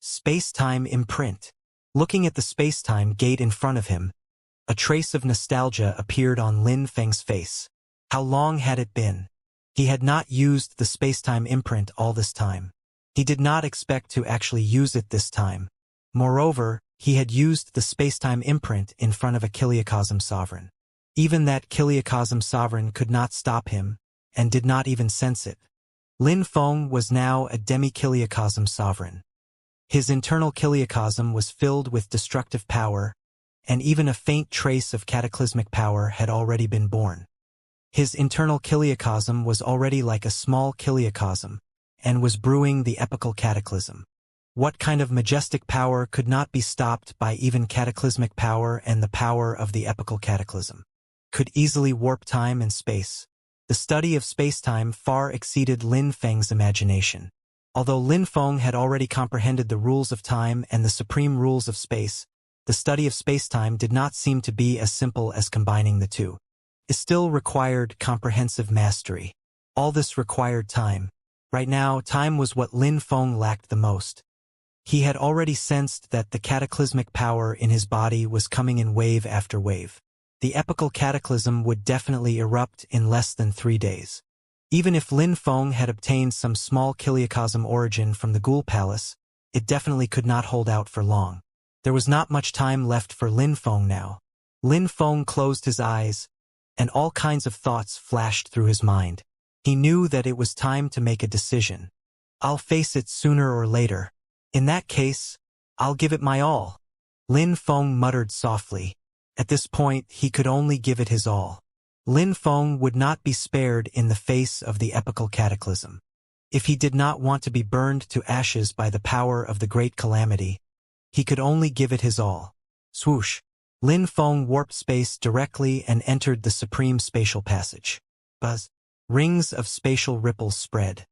Space-time imprint. Looking at the space-time gate in front of him, a trace of nostalgia appeared on Lin Feng's face. How long had it been? He had not used the space-time imprint all this time. He did not expect to actually use it this time. Moreover, he had used the space-time imprint in front of a Kiliacosm sovereign. Even that Kiliacosm sovereign could not stop him, and did not even sense it. Lin Feng was now a demi-Kiliacosm sovereign. His internal Kiliacosm was filled with destructive power, and even a faint trace of cataclysmic power had already been born. His internal Kiliacosm was already like a small Kiliacosm, and was brewing the epical cataclysm. What kind of majestic power could not be stopped by even cataclysmic power and the power of the epical cataclysm? Could easily warp time and space. The study of space-time far exceeded Lin Feng's imagination. Although Lin Feng had already comprehended the rules of time and the supreme rules of space, the study of space-time did not seem to be as simple as combining the two. It still required comprehensive mastery. All this required time. Right now, time was what Lin Feng lacked the most. He had already sensed that the cataclysmic power in his body was coming in wave after wave. The epical cataclysm would definitely erupt in less than 3 days. Even if Lin Feng had obtained some small Kiliacosm origin from the Ghoul Palace, it definitely could not hold out for long. There was not much time left for Lin Feng now. Lin Feng closed his eyes, and all kinds of thoughts flashed through his mind. He knew that it was time to make a decision. I'll face it sooner or later. In that case, I'll give it my all. Lin Feng muttered softly. At this point, he could only give it his all. Lin Feng would not be spared in the face of the epical cataclysm. If he did not want to be burned to ashes by the power of the great calamity, he could only give it his all. Swoosh! Lin Feng warped space directly and entered the supreme spatial passage. Buzz! Rings of spatial ripples spread.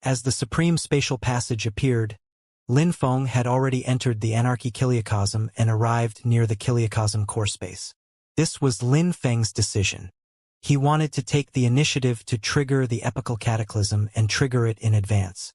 As the supreme spatial passage appeared, Lin Feng had already entered the Anarchy Kiliacosm and arrived near the Kiliacosm core space. This was Lin Feng's decision. He wanted to take the initiative to trigger the epical cataclysm and trigger it in advance.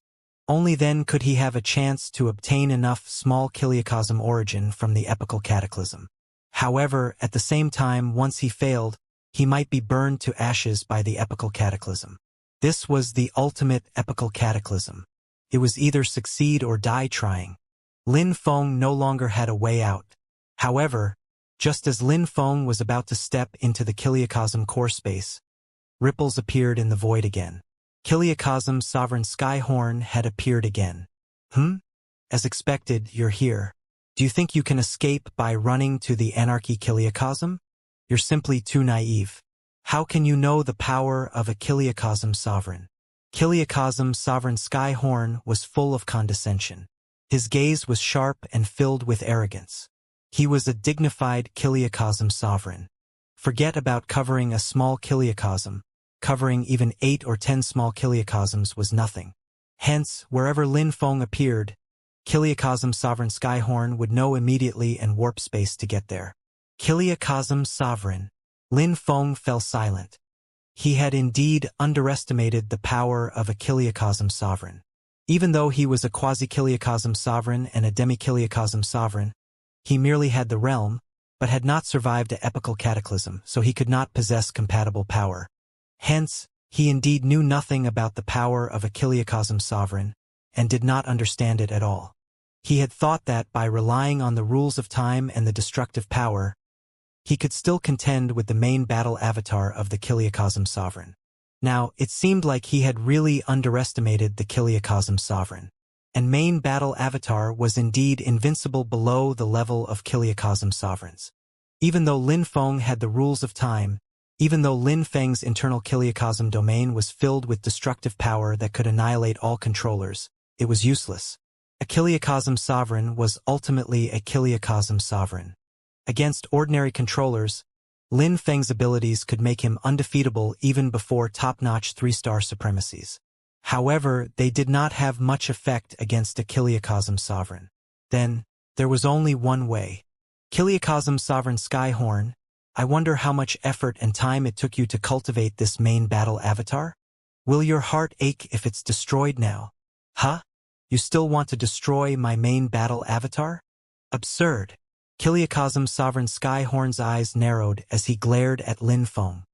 Only then could he have a chance to obtain enough small Kiliacosm origin from the epical cataclysm. However, at the same time, once he failed, he might be burned to ashes by the epical cataclysm. This was the ultimate epical cataclysm. It was either succeed or die trying. Lin Feng no longer had a way out. However, just as Lin Feng was about to step into the Kiliacosm core space, ripples appeared in the void again. Kiliacosm's sovereign Skyhorn had appeared again. As expected, you're here. Do you think you can escape by running to the Anarchy Kiliacosm? You're simply too naive. How can you know the power of a Kiliacosm sovereign? Kiliacosm's sovereign Skyhorn was full of condescension. His gaze was sharp and filled with arrogance. He was a dignified Kiliacosm sovereign. Forget about covering a small Kiliacosm. Covering even 8 or 10 small Kiliacosms was nothing. Hence, wherever Lin Feng appeared, Kiliacosm sovereign Skyhorn would know immediately and warp space to get there. Kiliacosm sovereign. Lin Feng fell silent. He had indeed underestimated the power of a Kiliacosm sovereign. Even though he was a quasi-Kiliacosm sovereign and a demi-Kiliacosm sovereign, he merely had the realm, but had not survived an epical cataclysm, so he could not possess compatible power. Hence, he indeed knew nothing about the power of a Kiliacosm sovereign, and did not understand it at all. He had thought that by relying on the rules of time and the destructive power, he could still contend with the main battle avatar of the Kiliacosm sovereign. Now, it seemed like he had really underestimated the Kiliacosm sovereign. And main battle avatar was indeed invincible below the level of Kiliacosm sovereigns. Even though Lin Feng had the rules of time, even though Lin Feng's internal Kiliacosm domain was filled with destructive power that could annihilate all controllers, it was useless. A Kiliacosm sovereign was ultimately a Kiliacosm sovereign. Against ordinary controllers, Lin Feng's abilities could make him undefeatable even before top-notch 3-star supremacies. However, they did not have much effect against a Kiliacosm sovereign. Then, there was only one way. Kiliacosm sovereign Skyhorn, I wonder how much effort and time it took you to cultivate this main battle avatar? Will your heart ache if it's destroyed now? Huh? You still want to destroy my main battle avatar? Absurd. Kiliakazam Sovereign Skyhorn's eyes narrowed as he glared at Lin Feng.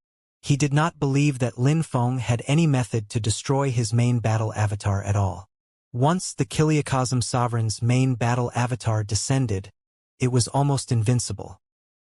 He did not believe that Lin Feng had any method to destroy his main battle avatar at all. Once the Kiliakazam Sovereign's main battle avatar descended, it was almost invincible.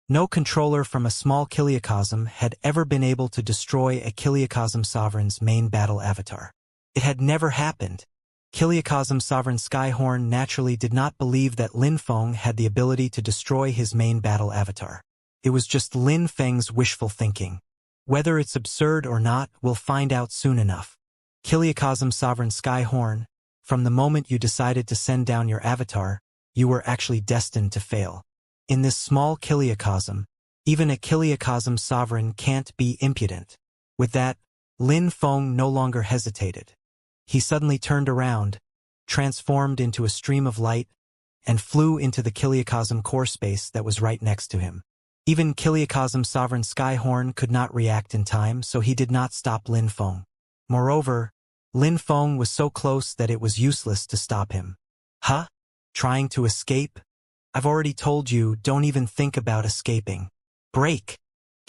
No controller from a small Kiliakazam had ever been able to destroy a Kiliakazam Sovereign's main battle avatar. It had never happened. Kiliakazam Sovereign Skyhorn naturally did not believe that Lin Feng had the ability to destroy his main battle avatar. It was just Lin Feng's wishful thinking. Whether it's absurd or not, we'll find out soon enough. Kiliakazam Sovereign Skyhorn, from the moment you decided to send down your avatar, you were actually destined to fail. In this small Kiliakazam, even a Kiliakazam Sovereign can't be impudent. With that, Lin Feng no longer hesitated. He suddenly turned around, transformed into a stream of light, and flew into the Kiliakazam core space that was right next to him. Even Kiliakazam Sovereign Skyhorn could not react in time, so he did not stop Lin Feng. Moreover, Lin Feng was so close that it was useless to stop him. Huh? Trying to escape? I've already told you, don't even think about escaping. Break!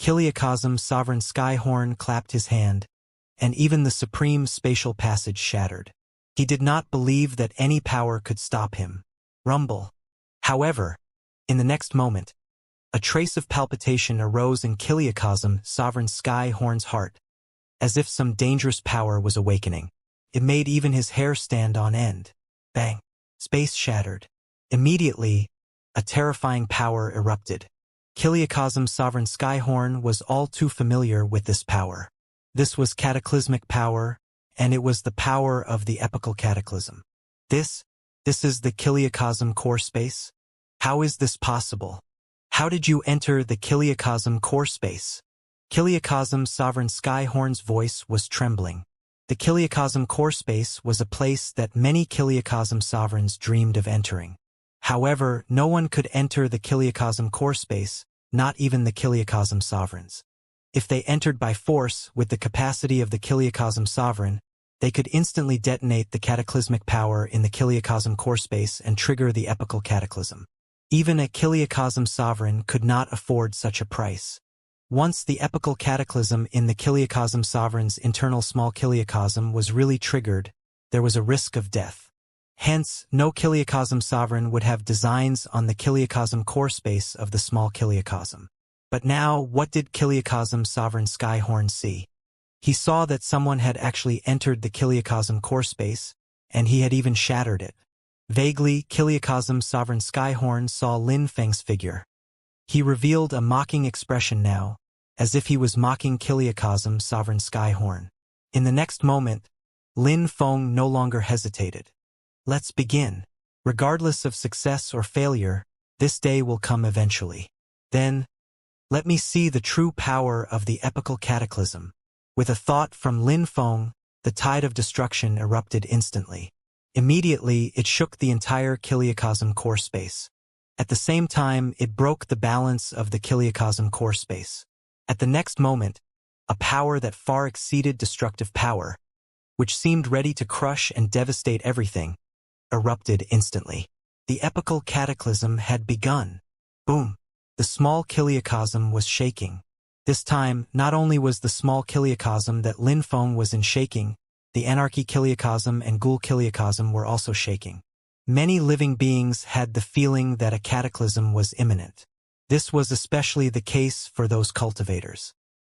Kiliakazam Sovereign Skyhorn clapped his hand, and even the supreme spatial passage shattered. He did not believe that any power could stop him. Rumble. However, in the next moment, a trace of palpitation arose in Kiliakazam Sovereign Skyhorn's heart, as if some dangerous power was awakening. It made even his hair stand on end. Bang! Space shattered. Immediately, a terrifying power erupted. Kiliakazam Sovereign Skyhorn was all too familiar with this power. This was cataclysmic power, and it was the power of the epical cataclysm. This is the Kiliakazam core space? How is this possible? How did you enter the Kiliakazam core space? Kiliakazam Sovereign Skyhorn's voice was trembling. The Kiliakazam core space was a place that many Kiliakazam Sovereigns dreamed of entering. However, no one could enter the Kiliakazam core space, not even the Kiliakazam Sovereigns. If they entered by force with the capacity of the Kiliakazam Sovereign, they could instantly detonate the cataclysmic power in the Kiliakazam core space and trigger the epical cataclysm. Even a Kiliakazam Sovereign could not afford such a price. Once the epical cataclysm in the Kiliakazam Sovereign's internal small Kiliakazam was really triggered, there was a risk of death. Hence, no Kiliakazam Sovereign would have designs on the Kiliakazam core space of the small Kiliakazam. But now, what did Kiliakazam Sovereign Skyhorn see? He saw that someone had actually entered the Kiliakazam core space, and he had even shattered it. Vaguely, Kiliakazam Sovereign Skyhorn saw Lin Feng's figure. He revealed a mocking expression now, as if he was mocking Kiliakazam Sovereign Skyhorn. In the next moment, Lin Feng no longer hesitated. Let's begin. Regardless of success or failure, this day will come eventually. Then, let me see the true power of the epical cataclysm. With a thought from Lin Feng, the tide of destruction erupted instantly. Immediately, it shook the entire Kiliakazam core space. At the same time, it broke the balance of the Kiliakazam core space. At the next moment, a power that far exceeded destructive power, which seemed ready to crush and devastate everything, erupted instantly. The epical cataclysm had begun. Boom! The small Kiliakazam was shaking. This time, not only was the small Kiliakazam that Lin Feng was in shaking, the Anarchy Kiliakazam and Ghoul Kiliakazam were also shaking. Many living beings had the feeling that a cataclysm was imminent. This was especially the case for those cultivators.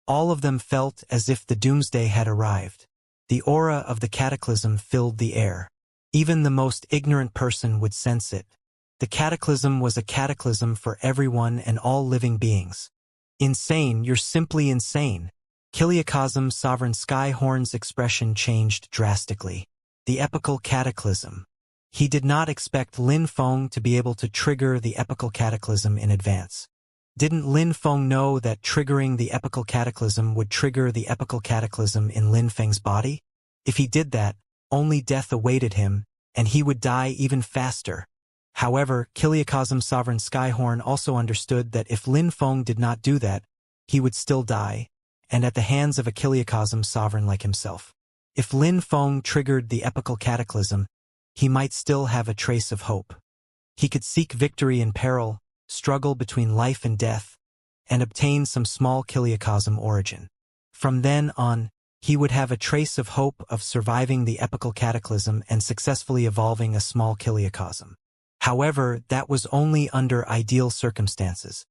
All of them felt as if the doomsday had arrived. The aura of the cataclysm filled the air. Even the most ignorant person would sense it. The cataclysm was a cataclysm for everyone and all living beings. Insane, you're simply insane. Kiliakazam Sovereign Skyhorn's expression changed drastically. The epical cataclysm. He did not expect Lin Feng to be able to trigger the epical cataclysm in advance. Didn't Lin Feng know that triggering the epical cataclysm would trigger the epical cataclysm in Lin Feng's body? If he did that, only death awaited him, and he would die even faster. However, Kiliakazam Sovereign Skyhorn also understood that if Lin Feng did not do that, he would still die, and at the hands of a Kiliakazam Sovereign like himself. If Lin Feng triggered the epical cataclysm, he might still have a trace of hope. He could seek victory in peril, struggle between life and death, and obtain some small kiliocosm origin. From then on, he would have a trace of hope of surviving the epical cataclysm and successfully evolving a small kiliocosm. However, that was only under ideal circumstances.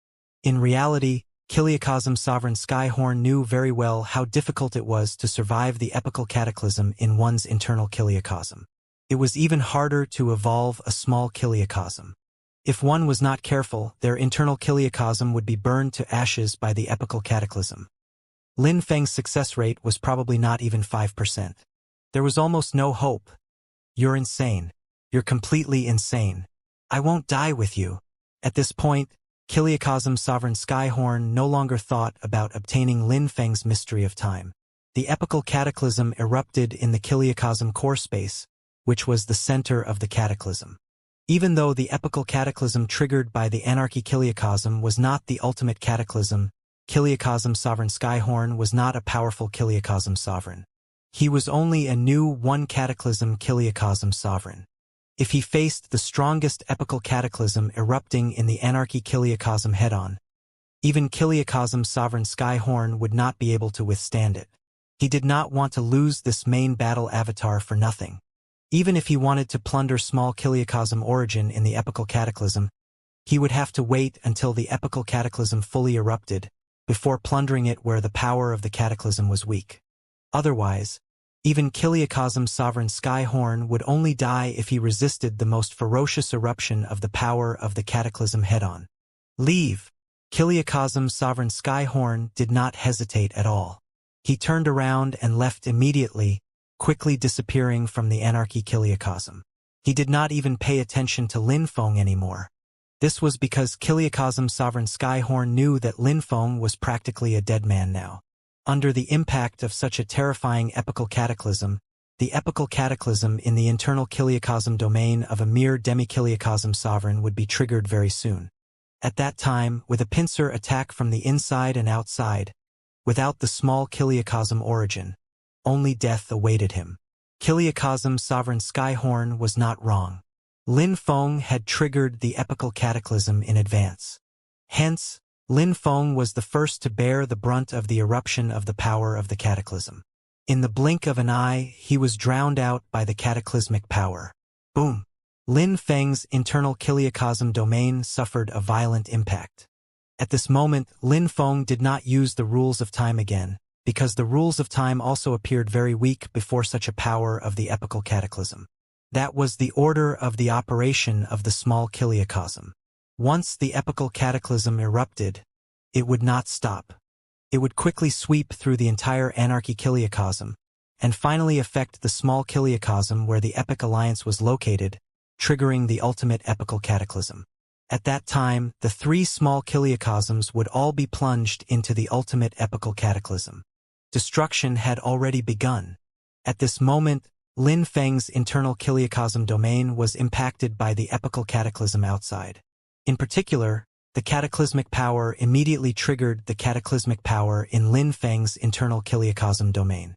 In reality, Kiliocosm Sovereign Skyhorn knew very well how difficult it was to survive the epical cataclysm in one's internal kiliocosm. It was even harder to evolve a small kiliocosm. If one was not careful, their internal kiliocosm would be burned to ashes by the epical cataclysm. Lin Feng's success rate was probably not even 5%. There was almost no hope. "You're insane. You're completely insane. I won't die with you." At this point, Kiliocosm Sovereign Skyhorn no longer thought about obtaining Lin Feng's mystery of time. The epical cataclysm erupted in the Kiliocosm core space, which was the center of the cataclysm. Even though the epical cataclysm triggered by the Anarchy Kiliocosm was not the ultimate cataclysm, Kiliocosm Sovereign Skyhorn was not a powerful Kiliocosm Sovereign. He was only a new one-cataclysm Kiliocosm Sovereign. If he faced the strongest epical cataclysm erupting in the Anarchy Kiliocosm head-on, even Kiliocosm Sovereign Skyhorn would not be able to withstand it. He did not want to lose this main battle avatar for nothing. Even if he wanted to plunder small Kiliocosm origin in the epical cataclysm, he would have to wait until the epical cataclysm fully erupted before plundering it where the power of the cataclysm was weak. Otherwise, even Kiliocosm Sovereign Skyhorn would only die if he resisted the most ferocious eruption of the power of the cataclysm head-on. "Leave!" Kiliocosm Sovereign Skyhorn did not hesitate at all. He turned around and left immediately, quickly disappearing from the Anarchy Kiliocosm. He did not even pay attention to Lin Feng anymore. This was because Kiliocosm Sovereign Skyhorn knew that Lin Feng was practically a dead man now. Under the impact of such a terrifying epical cataclysm, the epical cataclysm in the internal Kiliocosm domain of a mere demi-Kiliocosm sovereign would be triggered very soon. At that time, with a pincer attack from the inside and outside, without the small Kiliocosm origin, only death awaited him. Kiliocosm Sovereign Skyhorn was not wrong. Lin Feng had triggered the epical cataclysm in advance. Hence, Lin Feng was the first to bear the brunt of the eruption of the power of the cataclysm. In the blink of an eye, he was drowned out by the cataclysmic power. Boom! Lin Feng's internal Kiliocosm domain suffered a violent impact. At this moment, Lin Feng did not use the rules of time again, because the rules of time also appeared very weak before such a power of the epical cataclysm. That was the order of the operation of the small Kiliocosm. Once the epical cataclysm erupted, it would not stop. It would quickly sweep through the entire Anarchy Kiliocosm, and finally affect the small Kiliocosm where the epic alliance was located, triggering the ultimate epical cataclysm. At that time, the three small Kiliocosms would all be plunged into the ultimate epical cataclysm. Destruction had already begun. At this moment, Lin Feng's internal Kiliocosm domain was impacted by the epical cataclysm outside. In particular, the cataclysmic power immediately triggered the cataclysmic power in Lin Feng's internal Kiliocosm domain.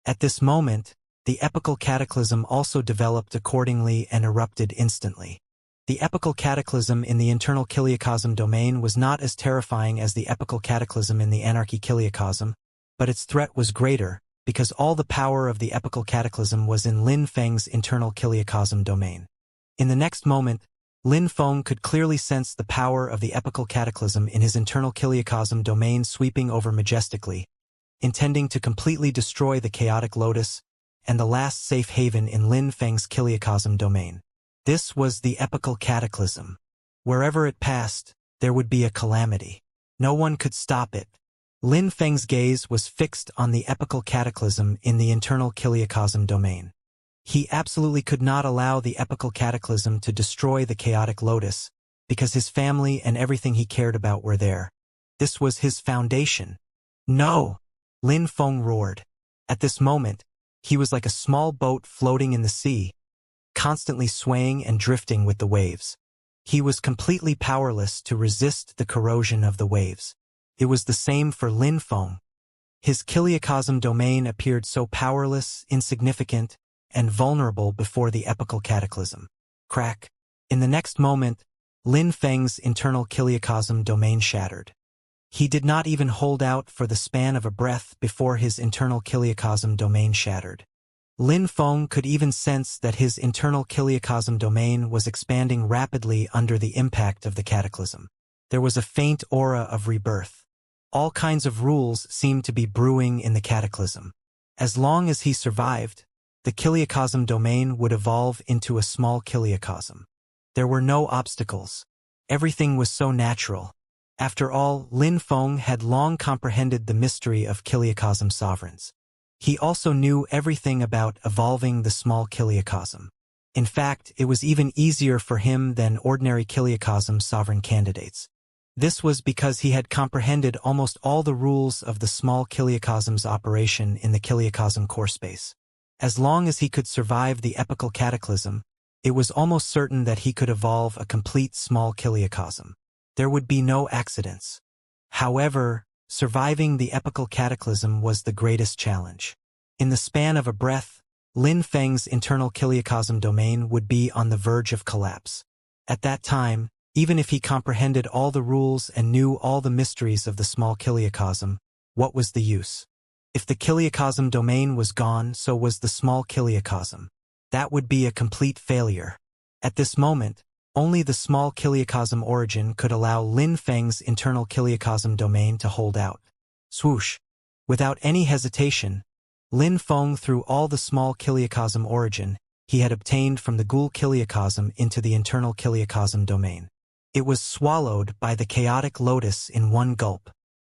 At this moment, the epical cataclysm also developed accordingly and erupted instantly. The epical cataclysm in the internal Kiliocosm domain was not as terrifying as the epical cataclysm in the Anarchy Kiliocosm, but its threat was greater, because all the power of the epical cataclysm was in Lin Feng's internal Kiliocosm domain. In the next moment, Lin Feng could clearly sense the power of the epical cataclysm in his internal Kiliocosm domain sweeping over majestically, intending to completely destroy the chaotic lotus and the last safe haven in Lin Feng's Kiliocosm domain. This was the epical cataclysm. Wherever it passed, there would be a calamity. No one could stop it. Lin Feng's gaze was fixed on the epical cataclysm in the internal Kiliocosm domain. He absolutely could not allow the epical cataclysm to destroy the chaotic lotus, because his family and everything he cared about were there. This was his foundation. No! Lin Feng roared. At this moment, he was like a small boat floating in the sea, constantly swaying and drifting with the waves. He was completely powerless to resist the corrosion of the waves. It was the same for Lin Feng. His Kiliocosm domain appeared so powerless, insignificant, and vulnerable before the epical cataclysm. Crack. In the next moment, Lin Feng's internal chiliocosm domain shattered. He did not even hold out for the span of a breath before his internal chiliocosm domain shattered. Lin Feng could even sense that his internal chiliocosm domain was expanding rapidly under the impact of the cataclysm. There was a faint aura of rebirth. All kinds of rules seemed to be brewing in the cataclysm. As long as he survived, the chiliocosm domain would evolve into a small chiliocosm. There were no obstacles. Everything was so natural. After all, Lin Feng had long comprehended the mystery of chiliocosm sovereigns. He also knew everything about evolving the small chiliocosm. In fact, it was even easier for him than ordinary chiliocosm sovereign candidates. This was because he had comprehended almost all the rules of the small chiliocosm's operation in the chiliocosm core space. As long as he could survive the epical cataclysm, it was almost certain that he could evolve a complete small chiliocosm. There would be no accidents. However, surviving the epical cataclysm was the greatest challenge. In the span of a breath, Lin Feng's internal chiliocosm domain would be on the verge of collapse. At that time, even if he comprehended all the rules and knew all the mysteries of the small chiliocosm, what was the use? If the chiliocosm domain was gone, so was the small chiliocosm. That would be a complete failure. At this moment, only the small chiliocosm origin could allow Lin Feng's internal chiliocosm domain to hold out. Swoosh! Without any hesitation, Lin Feng threw all the small chiliocosm origin he had obtained from the ghoul chiliocosm into the internal chiliocosm domain. It was swallowed by the chaotic lotus in one gulp.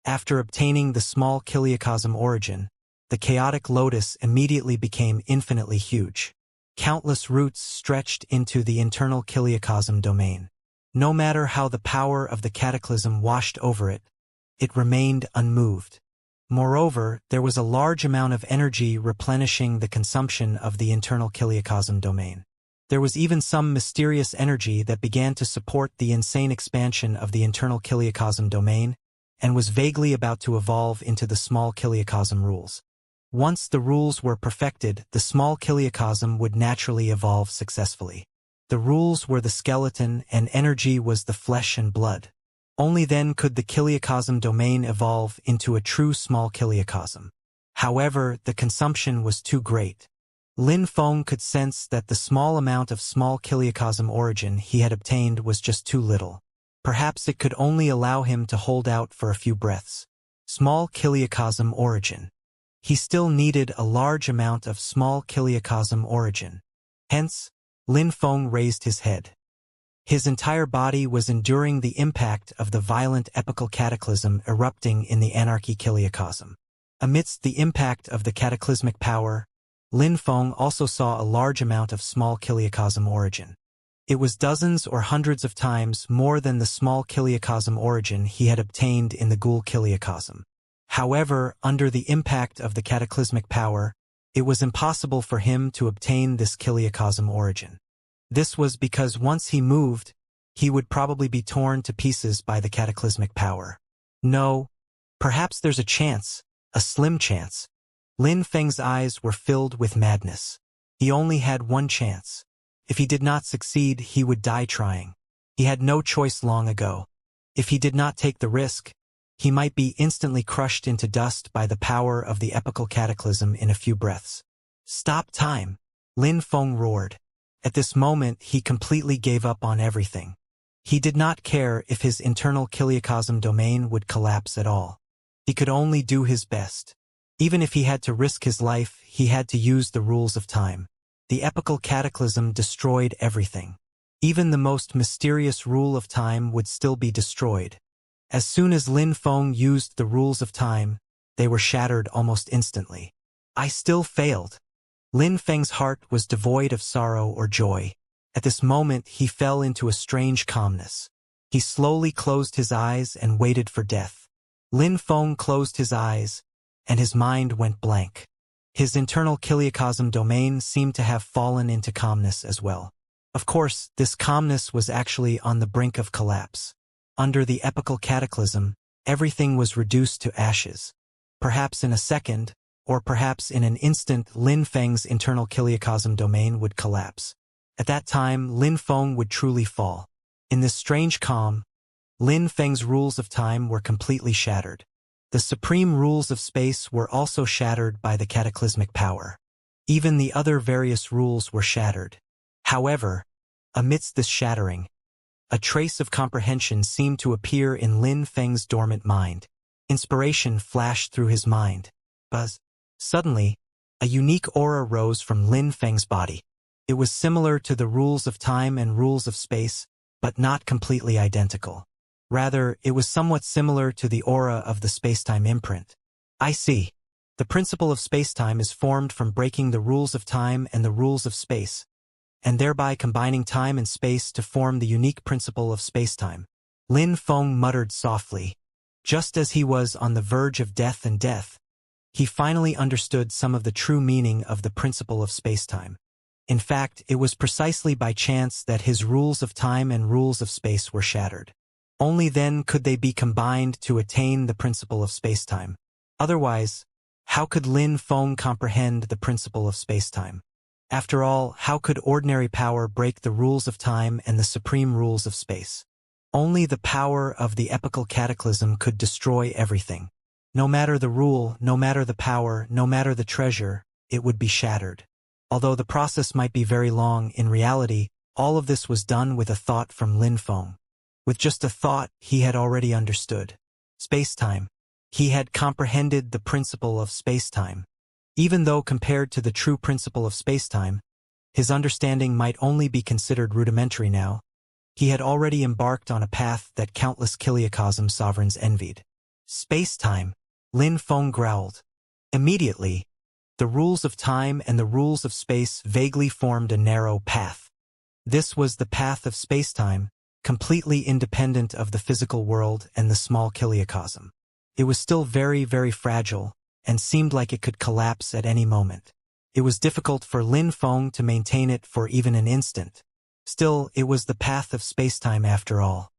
After obtaining the small chiliocosm origin, the chaotic lotus immediately became infinitely huge. Countless roots stretched into the internal chiliocosm domain. No matter how the power of the cataclysm washed over it, it remained unmoved. Moreover, there was a large amount of energy replenishing the consumption of the internal chiliocosm domain. There was even some mysterious energy that began to support the insane expansion of the internal chiliocosm domain and was vaguely about to evolve into the small chiliocosm rules. Once the rules were perfected, the small chiliocosm would naturally evolve successfully. The rules were the skeleton and energy was the flesh and blood. Only then could the chiliocosm domain evolve into a true small chiliocosm. However, the consumption was too great. Lin Feng could sense that the small amount of small chiliocosm origin he had obtained was just too little. Perhaps it could only allow him to hold out for a few breaths. Small chiliocosm origin. He still needed a large amount of small chiliocosm origin. Hence, Lin Feng raised his head. His entire body was enduring the impact of the violent epical cataclysm erupting in the anarchy chiliocosm. Amidst the impact of the cataclysmic power, Lin Feng also saw a large amount of small chiliocosm origin. It was dozens or hundreds of times more than the small chiliocosm origin he had obtained in the ghoul chiliocosm. However, under the impact of the cataclysmic power, it was impossible for him to obtain this chiliocosm origin. This was because once he moved, he would probably be torn to pieces by the cataclysmic power. No, perhaps there's a chance, a slim chance. Lin Feng's eyes were filled with madness. He only had one chance. If he did not succeed, he would die trying. He had no choice long ago. If he did not take the risk, he might be instantly crushed into dust by the power of the epical cataclysm in a few breaths. Stop time! Lin Feng roared. At this moment, he completely gave up on everything. He did not care if his internal chiliocosm domain would collapse at all. He could only do his best. Even if he had to risk his life, he had to use the rules of time. The epical cataclysm destroyed everything. Even the most mysterious rule of time would still be destroyed. As soon as Lin Feng used the rules of time, they were shattered almost instantly. I still failed. Lin Feng's heart was devoid of sorrow or joy. At this moment, he fell into a strange calmness. He slowly closed his eyes and waited for death. Lin Feng closed his eyes, and his mind went blank. His internal chiliocosm domain seemed to have fallen into calmness as well. Of course, this calmness was actually on the brink of collapse. Under the epical cataclysm, everything was reduced to ashes. Perhaps in a second, or perhaps in an instant Lin Feng's internal kiliocosm domain would collapse. At that time, Lin Feng would truly fall. In this strange calm, Lin Feng's rules of time were completely shattered. The supreme rules of space were also shattered by the cataclysmic power. Even the other various rules were shattered. However, amidst this shattering, a trace of comprehension seemed to appear in Lin Feng's dormant mind. Inspiration flashed through his mind. Buzz. Suddenly, a unique aura rose from Lin Feng's body. It was similar to the rules of time and rules of space, but not completely identical. Rather, it was somewhat similar to the aura of the spacetime imprint. I see. The principle of spacetime is formed from breaking the rules of time and the rules of space, and thereby combining time and space to form the unique principle of spacetime. Lin Feng muttered softly. Just as he was on the verge of death and death, he finally understood some of the true meaning of the principle of spacetime. In fact, it was precisely by chance that his rules of time and rules of space were shattered. Only then could they be combined to attain the principle of spacetime. Otherwise, how could Lin Feng comprehend the principle of spacetime? After all, how could ordinary power break the rules of time and the supreme rules of space? Only the power of the epical cataclysm could destroy everything. No matter the rule, no matter the power, no matter the treasure, it would be shattered. Although the process might be very long, in reality, all of this was done with a thought from Lin Feng. With just a thought, he had already understood. Spacetime. He had comprehended the principle of spacetime. Even though compared to the true principle of spacetime, his understanding might only be considered rudimentary now, he had already embarked on a path that countless kiliocosm sovereigns envied. Spacetime, Lin Feng growled. Immediately, the rules of time and the rules of space vaguely formed a narrow path. This was the path of spacetime, completely independent of the physical world and the small kiliocosm. It was still very, very fragile, and seemed like it could collapse at any moment. It was difficult for Lin Feng to maintain it for even an instant. Still, it was the path of spacetime after all.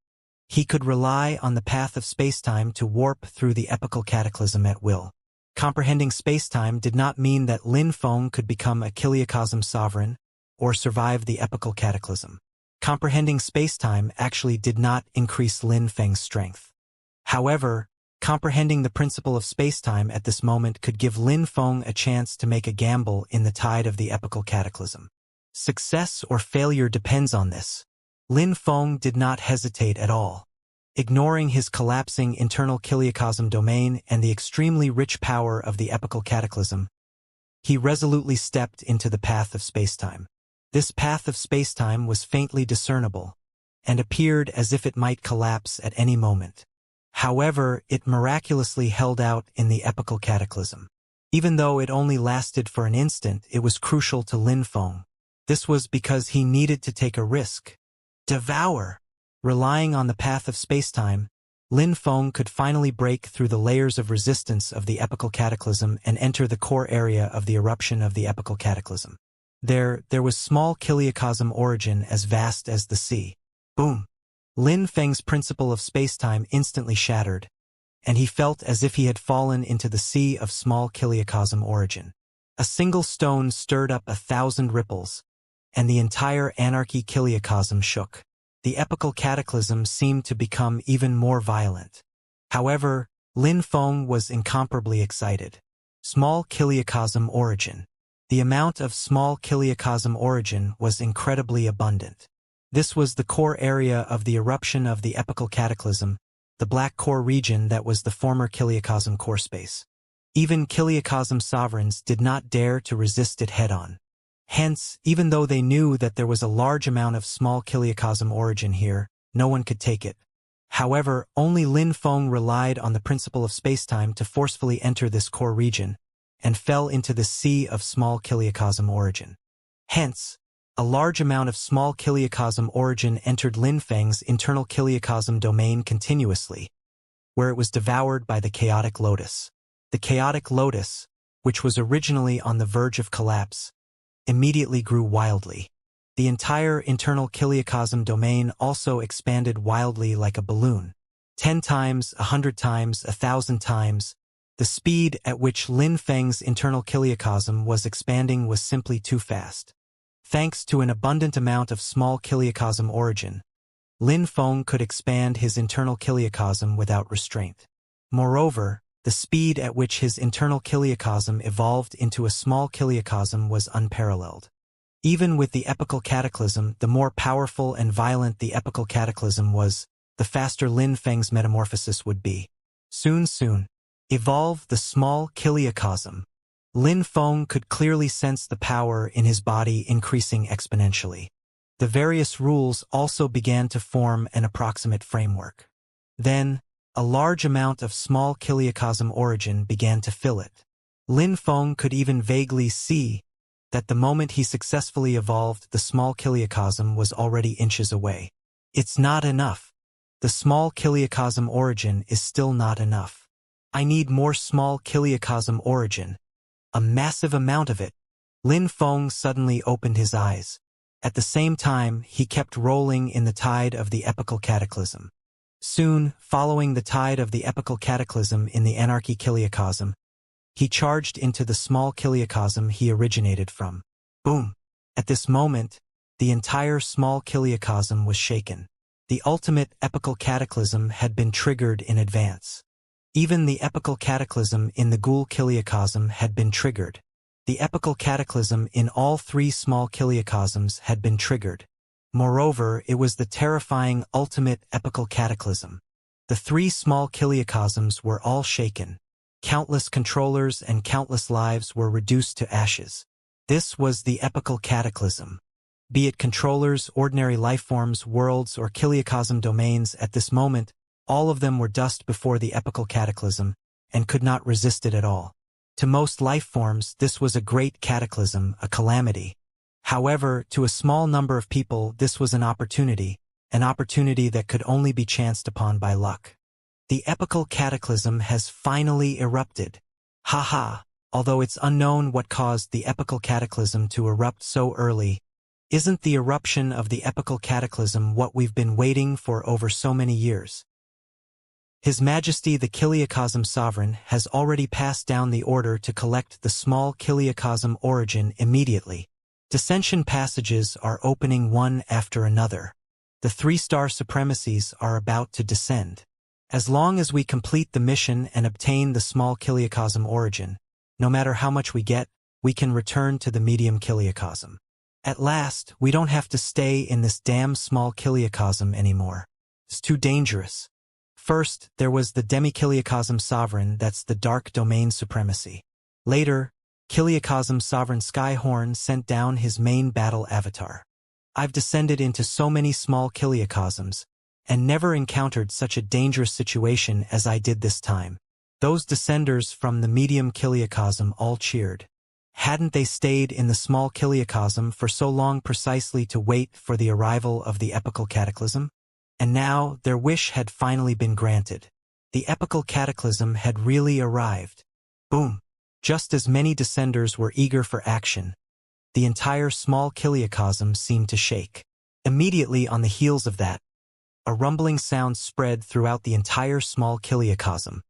He could rely on the path of spacetime to warp through the epical cataclysm at will. Comprehending spacetime did not mean that Lin Feng could become a kiliocosm sovereign or survive the epical cataclysm. Comprehending spacetime actually did not increase Lin Feng's strength. However, comprehending the principle of spacetime at this moment could give Lin Feng a chance to make a gamble in the tide of the epical cataclysm. Success or failure depends on this. Lin Feng did not hesitate at all. Ignoring his collapsing internal kiliocosm domain and the extremely rich power of the epical cataclysm, he resolutely stepped into the path of spacetime. This path of spacetime was faintly discernible, and appeared as if it might collapse at any moment. However, it miraculously held out in the epical cataclysm. Even though it only lasted for an instant, it was crucial to Lin Feng. This was because he needed to take a risk. Devour! Relying on the path of spacetime, Lin Feng could finally break through the layers of resistance of the epical cataclysm and enter the core area of the eruption of the epical cataclysm. There was small kiliocosm origin as vast as the sea. Boom! Lin Feng's principle of spacetime instantly shattered, and he felt as if he had fallen into the sea of small kiliocosm origin. A single stone stirred up 1,000 ripples, and the entire anarchy kiliocosm shook. The epical cataclysm seemed to become even more violent. However, Lin Feng was incomparably excited. Small kiliocosm origin. The amount of small kiliocosm origin was incredibly abundant. This was the core area of the eruption of the epical cataclysm, the black core region that was the former kiliocosm core space. Even kiliocosm sovereigns did not dare to resist it head-on. Hence, even though they knew that there was a large amount of small kiliocosm origin here, no one could take it. However, only Lin Feng relied on the principle of spacetime to forcefully enter this core region, and fell into the sea of small kiliocosm origin. Hence, a large amount of small kiliocosm origin entered Lin Feng's internal kiliocosm domain continuously, where it was devoured by the chaotic lotus. The chaotic lotus, which was originally on the verge of collapse, immediately grew wildly. The entire internal kiliocosm domain also expanded wildly like a balloon. 10 times, 100 times, 1,000 times, The speed at which Lin Feng's internal kiliocosm was expanding was simply too fast. Thanks to an abundant amount of small kiliocosm origin, Lin Feng could expand his internal kiliocosm without restraint. Moreover, the speed at which his internal kiliocosm evolved into a small kiliocosm was unparalleled. Even with the epical cataclysm, the more powerful and violent the epical cataclysm was, the faster Lin Feng's metamorphosis would be. Soon. Evolve the small kiliocosm. Lin Feng could clearly sense the power in his body increasing exponentially. The various rules also began to form an approximate framework. Then, a large amount of small kiliocosm origin began to fill it. Lin Feng could even vaguely see that the moment he successfully evolved, the small kiliocosm was already inches away. It's not enough. The small kiliocosm origin is still not enough. I need more small kiliocosm origin. A massive amount of it. Lin Feng suddenly opened his eyes. At the same time, he kept rolling in the tide of the epical cataclysm. Soon, following the tide of the epical cataclysm in the anarchy kiliocosm, he charged into the small kiliocosm he originated from. Boom! At this moment, the entire small kiliocosm was shaken. The ultimate epical cataclysm had been triggered in advance. Even the epical cataclysm in the ghoul kiliocosm had been triggered. The epical cataclysm in all three small kiliocosms had been triggered. Moreover, it was the terrifying ultimate epical cataclysm. The three small kiliocosms were all shaken. Countless controllers and countless lives were reduced to ashes. This was the epical cataclysm. Be it controllers, ordinary lifeforms, worlds, or kiliocosm domains at this moment, all of them were dust before the epical cataclysm, and could not resist it at all. To most lifeforms, this was a great cataclysm, a calamity. However, to a small number of people, this was an opportunity that could only be chanced upon by luck. The epical cataclysm has finally erupted. Haha, although it's unknown what caused the epical cataclysm to erupt so early, isn't the eruption of the epical cataclysm what we've been waiting for over so many years? His Majesty the Kiliocosm Sovereign has already passed down the order to collect the small kiliocosm origin immediately. Ascension passages are opening one after another. The 3-star supremacies are about to descend. As long as we complete the mission and obtain the small kiliocosm origin, no matter how much we get, we can return to the medium kiliocosm. At last, we don't have to stay in this damn small kiliocosm anymore. It's too dangerous. First, there was the demi-kiliocosm sovereign, that's the dark domain supremacy. Later, Kiliocosm Sovereign Skyhorn sent down his main battle avatar. I've descended into so many small kiliocosms, and never encountered such a dangerous situation as I did this time. Those descenders from the medium kiliocosm all cheered. Hadn't they stayed in the small kiliocosm for so long precisely to wait for the arrival of the epical cataclysm? And now their wish had finally been granted. The epical cataclysm had really arrived. Boom! Just as many descenders were eager for action, the entire small kiliocosm seemed to shake. Immediately on the heels of that, a rumbling sound spread throughout the entire small kiliocosm.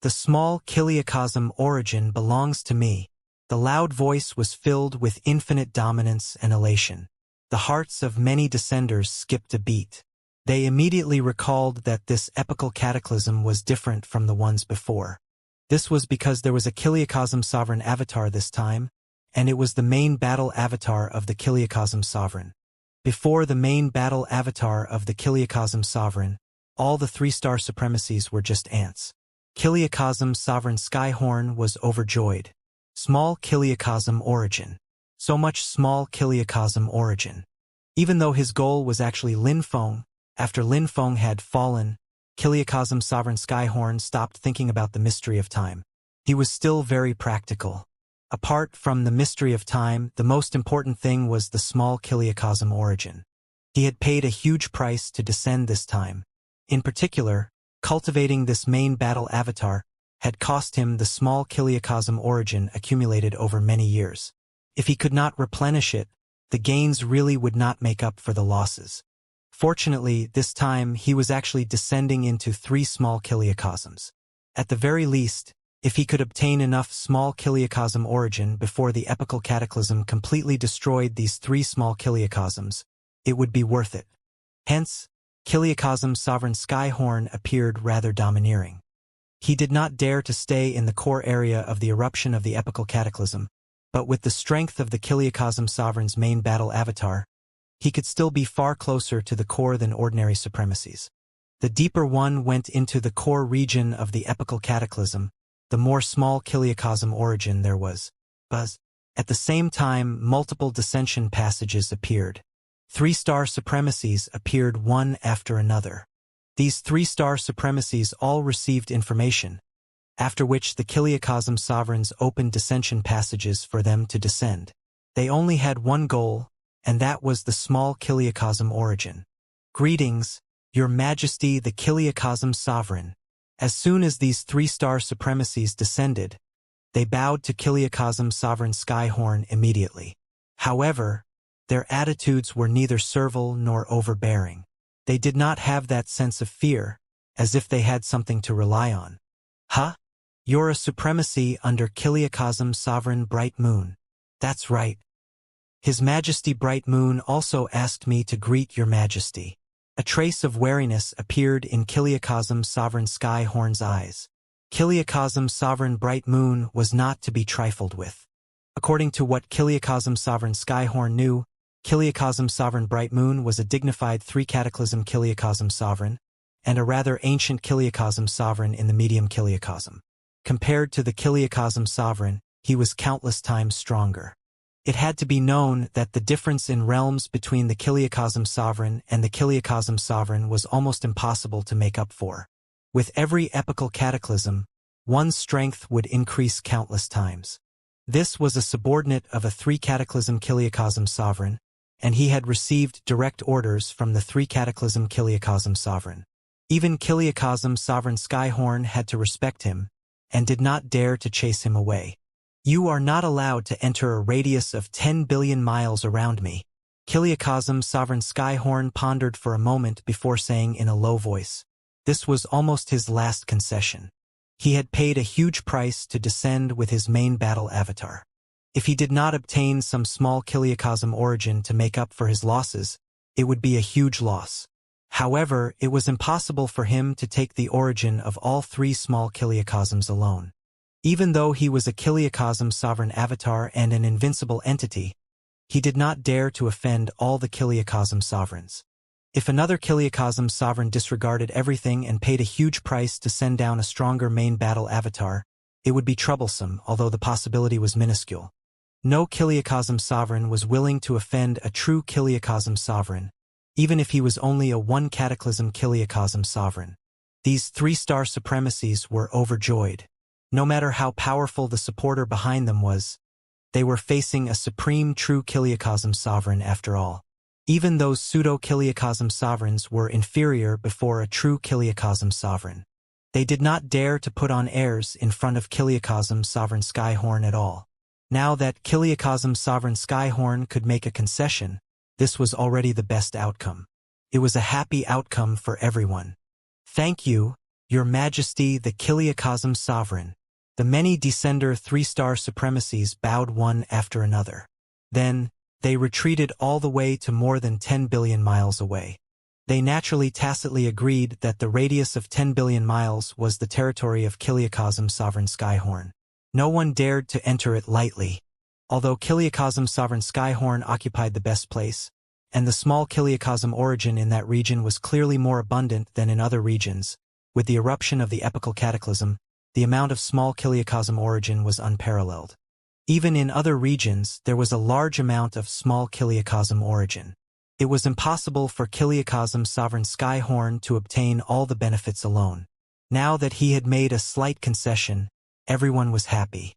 The small kiliocosm origin belongs to me. The loud voice was filled with infinite dominance and elation. The hearts of many descenders skipped a beat. They immediately recalled that this epical cataclysm was different from the ones before. This was because there was a Kiliocosm Sovereign avatar this time, and it was the main battle avatar of the Kiliocosm Sovereign. Before the main battle avatar of the Kiliocosm Sovereign, all the 3-star supremacies were just ants. Kiliocosm Sovereign Skyhorn was overjoyed. Small kiliocosm origin. So much small kiliocosm origin. Even though his goal was actually Lin Feng, after Lin Feng had fallen, Kiliocosm Sovereign Skyhorn stopped thinking about the mystery of time. He was still very practical. Apart from the mystery of time, the most important thing was the small kiliocosm origin. He had paid a huge price to descend this time. In particular, cultivating this main battle avatar had cost him the small kiliocosm origin accumulated over many years. If he could not replenish it, the gains really would not make up for the losses. Fortunately, this time he was actually descending into 3 small kiliocosms. At the very least, If he could obtain enough small kiliocosm origin before the epical cataclysm completely destroyed these 3 small kiliocosms, it would be worth it. Hence, Kiliocosm Sovereign Skyhorn appeared rather domineering. He did not dare to stay in the core area of the eruption of the epical cataclysm, but with the strength of the Kiliocosm Sovereign's main battle avatar, he could still be far closer to the core than ordinary supremacies. The deeper one went into the core region of the epical cataclysm, the more small Kiliocosm origin there was. Buzz. At the same time, multiple dissension passages appeared. 3-star supremacies appeared one after another. These 3-star supremacies all received information, after which the Kiliocosm Sovereigns opened dissension passages for them to descend. They only had one goal, and that was the small Kiliocosm origin. Greetings, Your Majesty the Kiliocosm Sovereign. As soon as these 3-star supremacies descended, they bowed to Kiliocosm Sovereign Skyhorn immediately. However, their attitudes were neither servile nor overbearing. They did not have that sense of fear, as if they had something to rely on. Huh? You're a supremacy under Kiliocosm Sovereign Bright Moon. That's right. His Majesty Bright Moon also asked me to greet Your Majesty. A trace of wariness appeared in Kiliocosm Sovereign Skyhorn's eyes. Kiliocosm Sovereign Bright Moon was not to be trifled with. According to what Kiliocosm Sovereign Skyhorn knew, Kiliocosm Sovereign Bright Moon was a dignified 3-cataclysm Kiliocosm Sovereign, and a rather ancient Kiliocosm Sovereign in the medium Kiliocosm. Compared to the Kiliocosm Sovereign, he was countless times stronger. It had to be known that the difference in realms between the Kiliocosm Sovereign and the Kiliocosm Sovereign was almost impossible to make up for. With every epical cataclysm, one's strength would increase countless times. This was a subordinate of a 3-cataclysm Kiliocosm Sovereign, and he had received direct orders from the 3-cataclysm Kiliocosm Sovereign. Even Kiliocosm Sovereign Skyhorn had to respect him, and did not dare to chase him away. You are not allowed to enter a radius of 10 billion miles around me. Kiliocosm Sovereign Skyhorn pondered for a moment before saying in a low voice. This was almost his last concession. He had paid a huge price to descend with his main battle avatar. If he did not obtain some small Kiliocosm origin to make up for his losses, it would be a huge loss. However, it was impossible for him to take the origin of all 3 small Kiliocosms alone. Even though he was a Kiliocosm Sovereign avatar and an invincible entity, he did not dare to offend all the Kiliocosm Sovereigns. If another Kiliocosm Sovereign disregarded everything and paid a huge price to send down a stronger main battle avatar, it would be troublesome, although the possibility was minuscule. No Kiliocosm Sovereign was willing to offend a true Kiliocosm Sovereign, even if he was only a 1-cataclysm Kiliocosm Sovereign. These 3-star supremacies were overjoyed. No matter how powerful the supporter behind them was, they were facing a supreme true Kiliocosm Sovereign after all. Even those pseudo-Kiliocosm Sovereigns were inferior before a true Kiliocosm Sovereign. They did not dare to put on airs in front of Kiliocosm Sovereign Skyhorn at all. Now that Kiliocosm Sovereign Skyhorn could make a concession, this was already the best outcome. It was a happy outcome for everyone. Thank you, Your Majesty the Kiliocosm Sovereign. The many Descender 3-star supremacies bowed one after another. Then, they retreated all the way to more than 10 billion miles away. They naturally tacitly agreed that the radius of 10 billion miles was the territory of Kiliocosm Sovereign Skyhorn. No one dared to enter it lightly. Although Kiliocosm Sovereign Skyhorn occupied the best place, and the small Kiliocosm origin in that region was clearly more abundant than in other regions, with the eruption of the epical cataclysm, the amount of small Kiliocosm origin was unparalleled. Even in other regions, there was a large amount of small Kiliocosm origin. It was impossible for Kiliocosm Sovereign Skyhorn to obtain all the benefits alone. Now that he had made a slight concession, everyone was happy.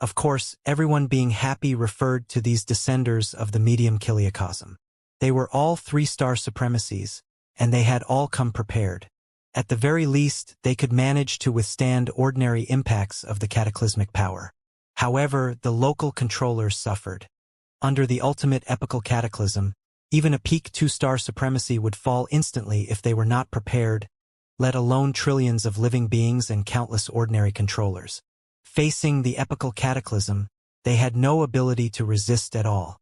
Of course, everyone being happy referred to these descenders of the medium Kiliocosm. They were all 3-star supremacies, and they had all come prepared. At the very least, they could manage to withstand ordinary impacts of the cataclysmic power. However, the local controllers suffered. Under the ultimate epical cataclysm, even a peak 2-star supremacy would fall instantly if they were not prepared, let alone trillions of living beings and countless ordinary controllers. Facing the epical cataclysm, they had no ability to resist at all.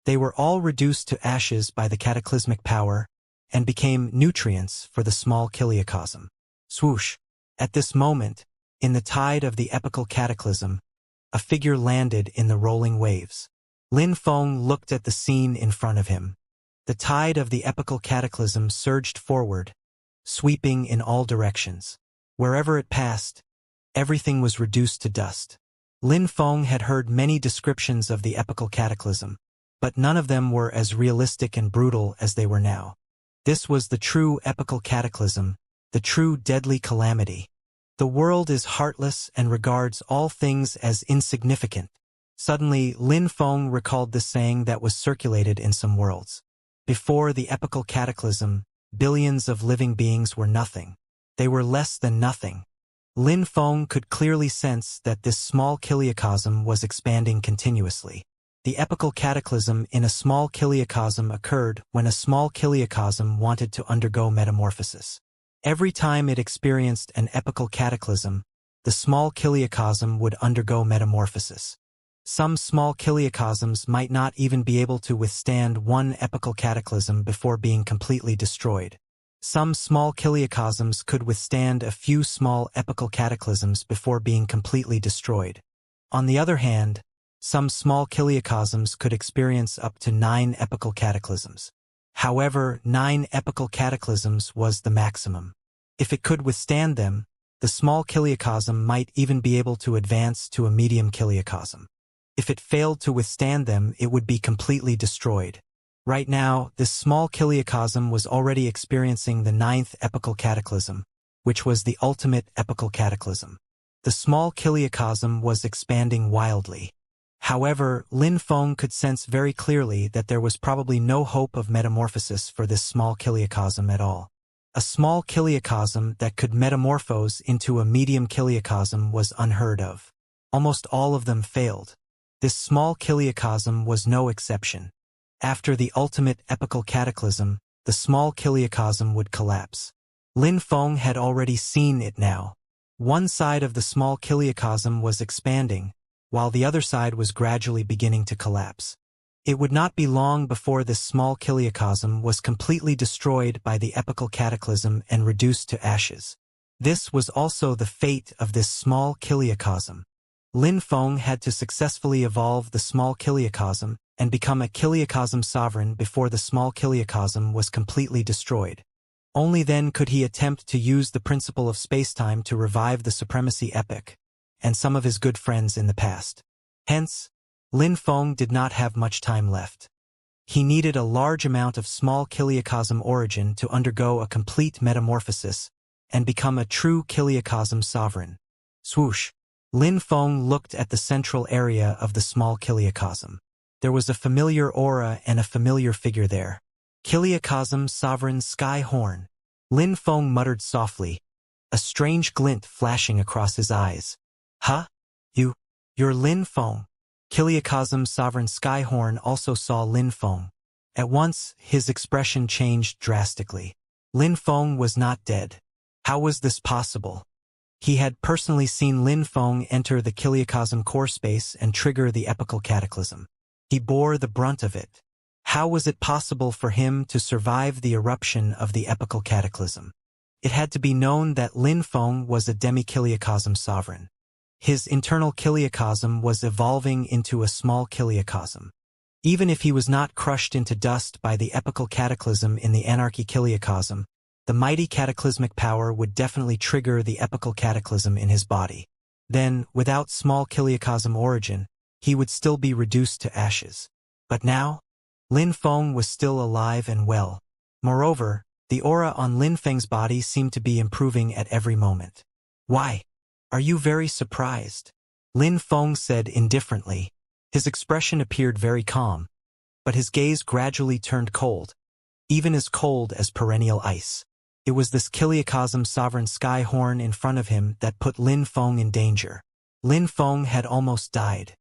They were all reduced to ashes by the cataclysmic power and became nutrients for the small kiliocosm. Swoosh! At this moment, in the tide of the epical cataclysm, a figure landed in the rolling waves. Lin Feng looked at the scene in front of him. The tide of the epical cataclysm surged forward, sweeping in all directions. Wherever it passed, everything was reduced to dust. Lin Feng had heard many descriptions of the epical cataclysm, but none of them were as realistic and brutal as they were now. This was the true epical cataclysm, the true deadly calamity. The world is heartless and regards all things as insignificant. Suddenly, Lin Feng recalled the saying that was circulated in some worlds. Before the epical cataclysm, billions of living beings were nothing. They were less than nothing. Lin Feng could clearly sense that this small kiliocosm was expanding continuously. The epical cataclysm in a small kiliocosm occurred when a small kiliocosm wanted to undergo metamorphosis. Every time it experienced an epical cataclysm, the small kiliocosm would undergo metamorphosis. Some small kiliocosms might not even be able to withstand one epical cataclysm before being completely destroyed. Some small kiliocosms could withstand a few small epical cataclysms before being completely destroyed. On the other hand, some small kiliocosms could experience up to 9 epical cataclysms. However, 9 epical cataclysms was the maximum. If it could withstand them, the small kiliocosm might even be able to advance to a medium kiliocosm. If it failed to withstand them, it would be completely destroyed. Right now, this small kiliocosm was already experiencing the 9th epical cataclysm, which was the ultimate epical cataclysm. The small kiliocosm was expanding wildly. However, Lin Feng could sense very clearly that there was probably no hope of metamorphosis for this small kiliocosm at all. A small kiliocosm that could metamorphose into a medium kiliocosm was unheard of. Almost all of them failed. This small kiliocosm was no exception. After the ultimate epical cataclysm, the small kiliocosm would collapse. Lin Feng had already seen it now. One side of the small kiliocosm was expanding, while the other side was gradually beginning to collapse. It would not be long before this small kiliocosm was completely destroyed by the epical cataclysm and reduced to ashes. This was also the fate of this small kiliocosm. Lin Feng had to successfully evolve the small kiliocosm and become a kiliocosm sovereign before the small kiliocosm was completely destroyed. Only then could he attempt to use the principle of spacetime to revive the supremacy epic and some of his good friends in the past. Hence, Lin Feng did not have much time left. He needed a large amount of small kiliocosm origin to undergo a complete metamorphosis and become a true kiliocosm sovereign. Swoosh! Lin Feng looked at the central area of the small kiliocosm. There was a familiar aura and a familiar figure there. Kiliocosm Sovereign Sky Horn. Lin Feng muttered softly, a strange glint flashing across his eyes. Huh? You're Lin Feng. Kiliocosm Sovereign Skyhorn also saw Lin Feng. At once, his expression changed drastically. Lin Feng was not dead. How was this possible? He had personally seen Lin Feng enter the Kiliocosm core space and trigger the epical cataclysm. He bore the brunt of it. How was it possible for him to survive the eruption of the epical cataclysm? It had to be known that Lin Feng was a demi-Kiliocosm sovereign. His internal kiliocosm was evolving into a small kiliocosm. Even if he was not crushed into dust by the epical cataclysm in the anarchy kiliocosm, the mighty cataclysmic power would definitely trigger the epical cataclysm in his body. Then, without small kiliocosm origin, he would still be reduced to ashes. But now, Lin Feng was still alive and well. Moreover, the aura on Lin Feng's body seemed to be improving at every moment. Why? Are you very surprised? Lin Feng said indifferently. His expression appeared very calm, but his gaze gradually turned cold, even as cold as perennial ice. It was this Kiliocosm Sovereign Skyhorn in front of him that put Lin Feng in danger. Lin Feng had almost died.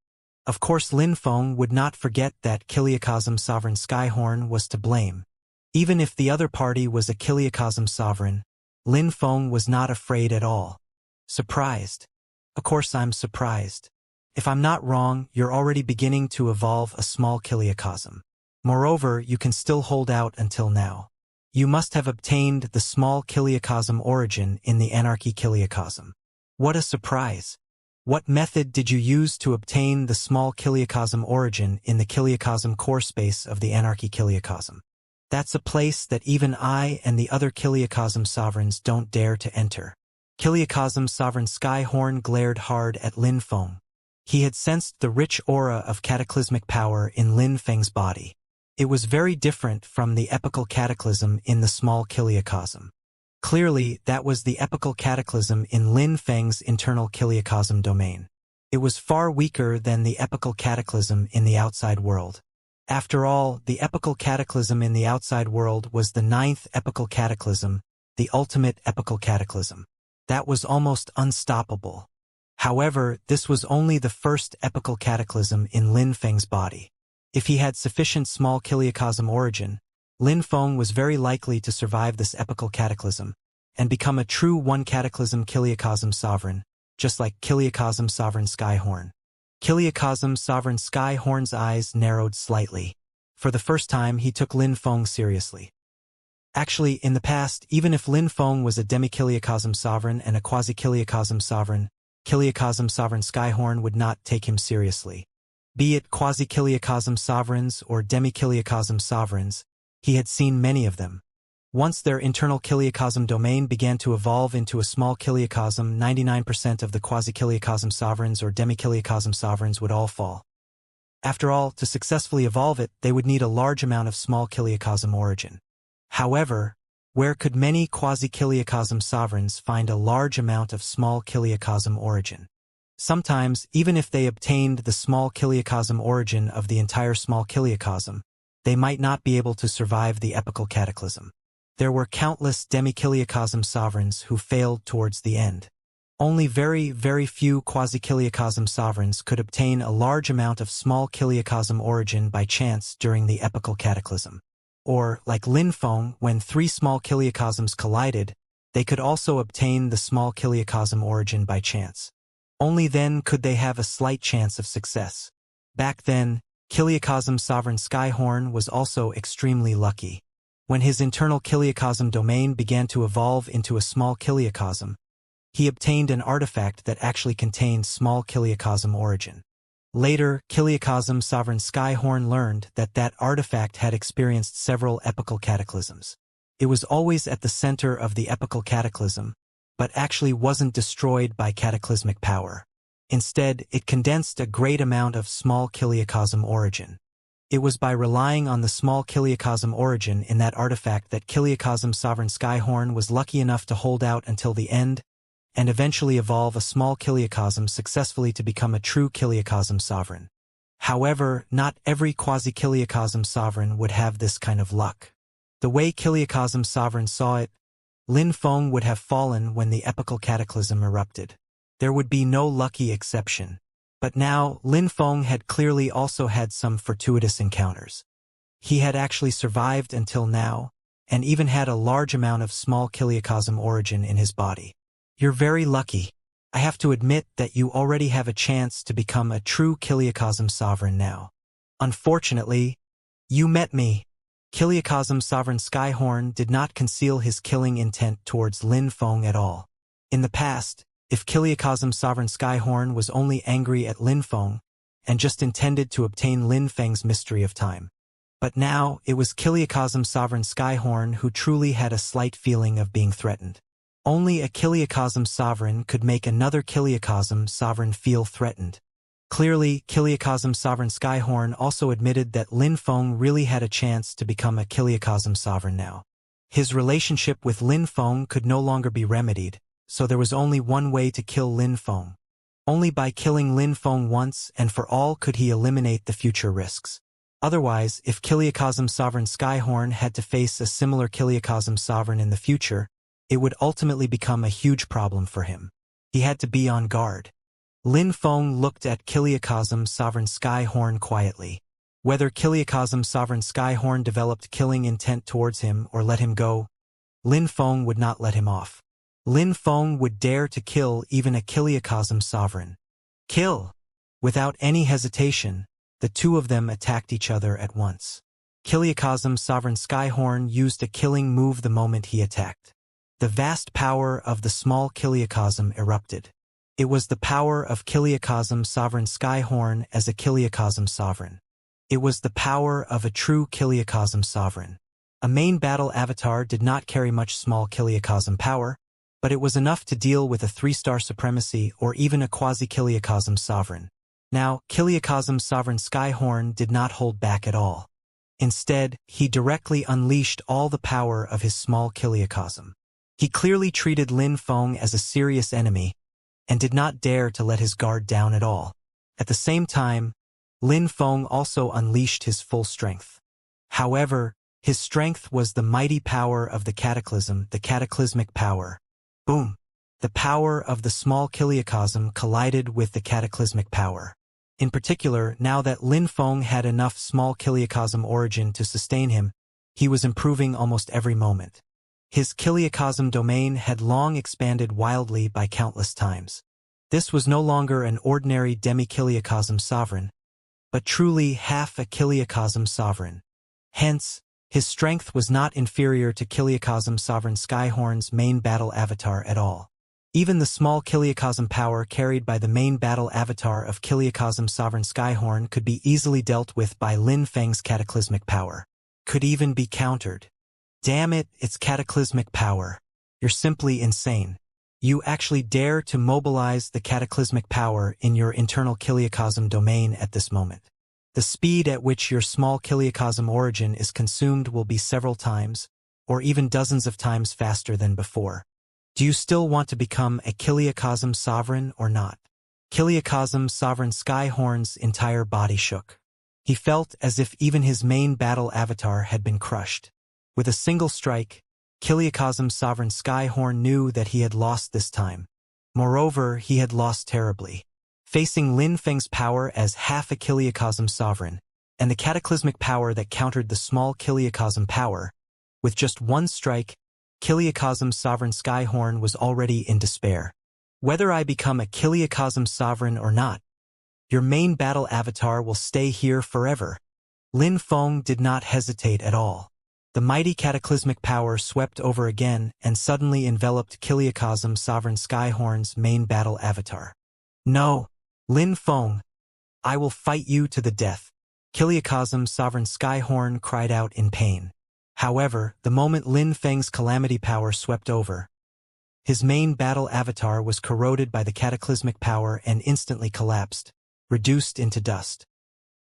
Of course, Lin Feng would not forget that Kiliocosm Sovereign Skyhorn was to blame. Even if the other party was a Kiliocosm Sovereign, Lin Feng was not afraid at all. Surprised. Of course I'm surprised. If I'm not wrong, you're already beginning to evolve a small kiliacosm. Moreover, you can still hold out until now. You must have obtained the small kiliacosm origin in the anarchy kiliacosm. What a surprise! What method did you use to obtain the small kiliacosm origin in the kiliacosm core space of the anarchy kiliacosm? That's a place that even I and the other kiliacosm sovereigns don't dare to enter. Kiliacosm sovereign Skyhorn glared hard at Lin Feng. He had sensed the rich aura of cataclysmic power in Lin Feng's body. It was very different from the epical cataclysm in the small kiliacosm. Clearly, that was the epical cataclysm in Lin Feng's internal kiliacosm domain. It was far weaker than the epical cataclysm in the outside world. After all, the epical cataclysm in the outside world was the 9th epical cataclysm, the ultimate epical cataclysm. That was almost unstoppable. However, this was only the first epical cataclysm in Lin Feng's body. If he had sufficient small kiliacosm origin, Lin Feng was very likely to survive this epical cataclysm and become a true one cataclysm kiliacosm sovereign, just like kiliacosm sovereign Skyhorn. Kiliacosm sovereign Skyhorn's eyes narrowed slightly. For the first time, he took Lin Feng seriously. Actually, in the past, even if Lin Feng was a demi-kiliacosm sovereign and a quasi-kiliacosm sovereign, kiliacosm sovereign Skyhorn would not take him seriously. Be it quasi-kiliacosm sovereigns or demi-kiliacosm sovereigns, he had seen many of them. Once their internal kiliacosm domain began to evolve into a small kiliacosm, 99% of the quasi-kiliacosm sovereigns or demi-kiliacosm sovereigns would all fall. After all, to successfully evolve it, they would need a large amount of small kiliacosm origin. However, where could many quasi-kiliacosm sovereigns find a large amount of small kiliacosm origin? Sometimes, even if they obtained the small kiliacosm origin of the entire small kiliacosm, they might not be able to survive the epical cataclysm. There were countless demi-kiliacosm sovereigns who failed towards the end. Only very, very few quasi-kiliacosm sovereigns could obtain a large amount of small kiliacosm origin by chance during the epical cataclysm. Or, like Lin Feng, when 3 small kiliacosms collided, they could also obtain the small kiliacosm origin by chance. Only then could they have a slight chance of success. Back then, kiliacosm sovereign Skyhorn was also extremely lucky. When his internal kiliacosm domain began to evolve into a small kiliacosm, he obtained an artifact that actually contained small kiliacosm origin. Later, kiliacosm sovereign Skyhorn learned that that artifact had experienced several epical cataclysms. It was always at the center of the epical cataclysm, but actually wasn't destroyed by cataclysmic power. Instead, it condensed a great amount of small kiliacosm origin. It was by relying on the small kiliacosm origin in that artifact that kiliacosm sovereign Skyhorn was lucky enough to hold out until the end and eventually evolve a small kiliacosm successfully to become a true kiliacosm sovereign. However, not every quasi-kiliacosm sovereign would have this kind of luck. The way kiliacosm sovereign saw it, Lin Feng would have fallen when the epical cataclysm erupted. There would be no lucky exception. But now, Lin Feng had clearly also had some fortuitous encounters. He had actually survived until now, and even had a large amount of small kiliacosm origin in his body. You're very lucky. I have to admit that you already have a chance to become a true kiliacosm sovereign now. Unfortunately, you met me. Kiliacosm sovereign Skyhorn did not conceal his killing intent towards Lin Feng at all. In the past, if kiliacosm sovereign Skyhorn was only angry at Lin Feng and just intended to obtain Lin Feng's mystery of time. But now, it was kiliacosm sovereign Skyhorn who truly had a slight feeling of being threatened. Only a kiliacosm sovereign could make another kiliacosm sovereign feel threatened. Clearly, kiliacosm sovereign Skyhorn also admitted that Lin Feng really had a chance to become a kiliacosm sovereign now. His relationship with Lin Feng could no longer be remedied, so there was only one way to kill Lin Feng. Only by killing Lin Feng once and for all could he eliminate the future risks. Otherwise, if kiliacosm sovereign Skyhorn had to face a similar kiliacosm sovereign in the future, it would ultimately become a huge problem for him. He had to be on guard. Lin Feng looked at kiliacosm sovereign Skyhorn quietly. Whether kiliacosm sovereign Skyhorn developed killing intent towards him or let him go, Lin Feng would not let him off. Lin Feng would dare to kill even a Kiliacosm sovereign. Kill! Without any hesitation, the two of them attacked each other at once. Kiliacosm Sovereign Skyhorn used a killing move the moment he attacked. The vast power of the small Kiliacosm erupted. It was the power of Kiliacosm Sovereign Skyhorn as a Kiliacosm sovereign. It was the power of a true Kiliacosm sovereign. A main battle avatar did not carry much small Kiliacosm power, but it was enough to deal with a 3-star supremacy or even a quasi-Kiliacosm sovereign. Now, Kiliacosm Sovereign Skyhorn did not hold back at all. Instead, he directly unleashed all the power of his small Kiliacosm. He clearly treated Lin Feng as a serious enemy and did not dare to let his guard down at all. At the same time, Lin Feng also unleashed his full strength. However, his strength was the mighty power of the cataclysm, the cataclysmic power. Boom! The power of the small Kiliacosm collided with the cataclysmic power. In particular, now that Lin Feng had enough small Kiliacosm origin to sustain him, he was improving almost every moment. His Kiliacosm domain had long expanded wildly by countless times. This was no longer an ordinary demi-Kiliacosm sovereign, but truly half a Kiliacosm sovereign. Hence, his strength was not inferior to Kiliacosm Sovereign Skyhorn's main battle avatar at all. Even the small Kiliacosm power carried by the main battle avatar of Kiliacosm Sovereign Skyhorn could be easily dealt with by Lin Feng's cataclysmic power. Could even be countered. Damn it, it's cataclysmic power. You're simply insane. You actually dare to mobilize the cataclysmic power in your internal Kiliacosm domain at this moment. The speed at which your small Kiliacosm origin is consumed will be several times, or even dozens of times faster than before. Do you still want to become a Kiliacosm sovereign or not? Kiliacosm Sovereign Skyhorn's entire body shook. He felt as if even his main battle avatar had been crushed. With a single strike, Kiliacosm Sovereign Skyhorn knew that he had lost this time. Moreover, he had lost terribly. Facing Lin Feng's power as half a Kiliacosm sovereign, and the cataclysmic power that countered the small Kiliacosm power, with just one strike, Kiliacosm Sovereign Skyhorn was already in despair. Whether I become a Kiliacosm sovereign or not, your main battle avatar will stay here forever. Lin Feng did not hesitate at all. The mighty cataclysmic power swept over again and suddenly enveloped Kiliacosm Sovereign Skyhorn's main battle avatar. No, Lin Feng, I will fight you to the death. Kiliacosm Sovereign Skyhorn cried out in pain. However, the moment Lin Feng's calamity power swept over, his main battle avatar was corroded by the cataclysmic power and instantly collapsed, reduced into dust.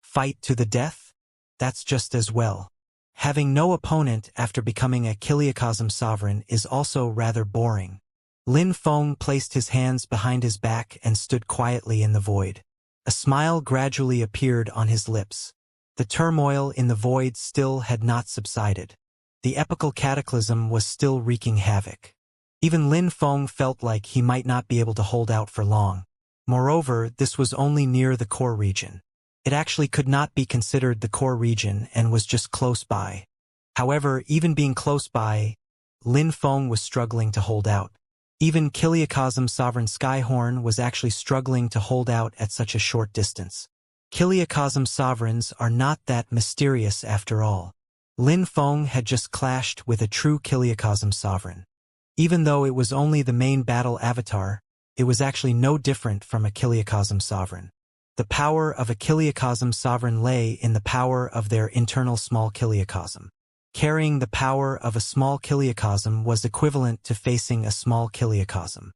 Fight to the death? That's just as well. Having no opponent after becoming a Kiliacosm sovereign is also rather boring. Lin Feng placed his hands behind his back and stood quietly in the void. A smile gradually appeared on his lips. The turmoil in the void still had not subsided. The epical cataclysm was still wreaking havoc. Even Lin Feng felt like he might not be able to hold out for long. Moreover, this was only near the core region. It actually could not be considered the core region and was just close by. However, even being close by, Lin Feng was struggling to hold out. Even Kiliacosm Sovereign Skyhorn was actually struggling to hold out at such a short distance. Kiliacosm sovereigns are not that mysterious after all. Lin Feng had just clashed with a true Kiliacosm sovereign. Even though it was only the main battle avatar, it was actually no different from a Kiliacosm sovereign. The power of a Kiliacosm sovereign lay in the power of their internal small Kiliacosm. Carrying the power of a small Kiliacosm was equivalent to facing a small Kiliacosm.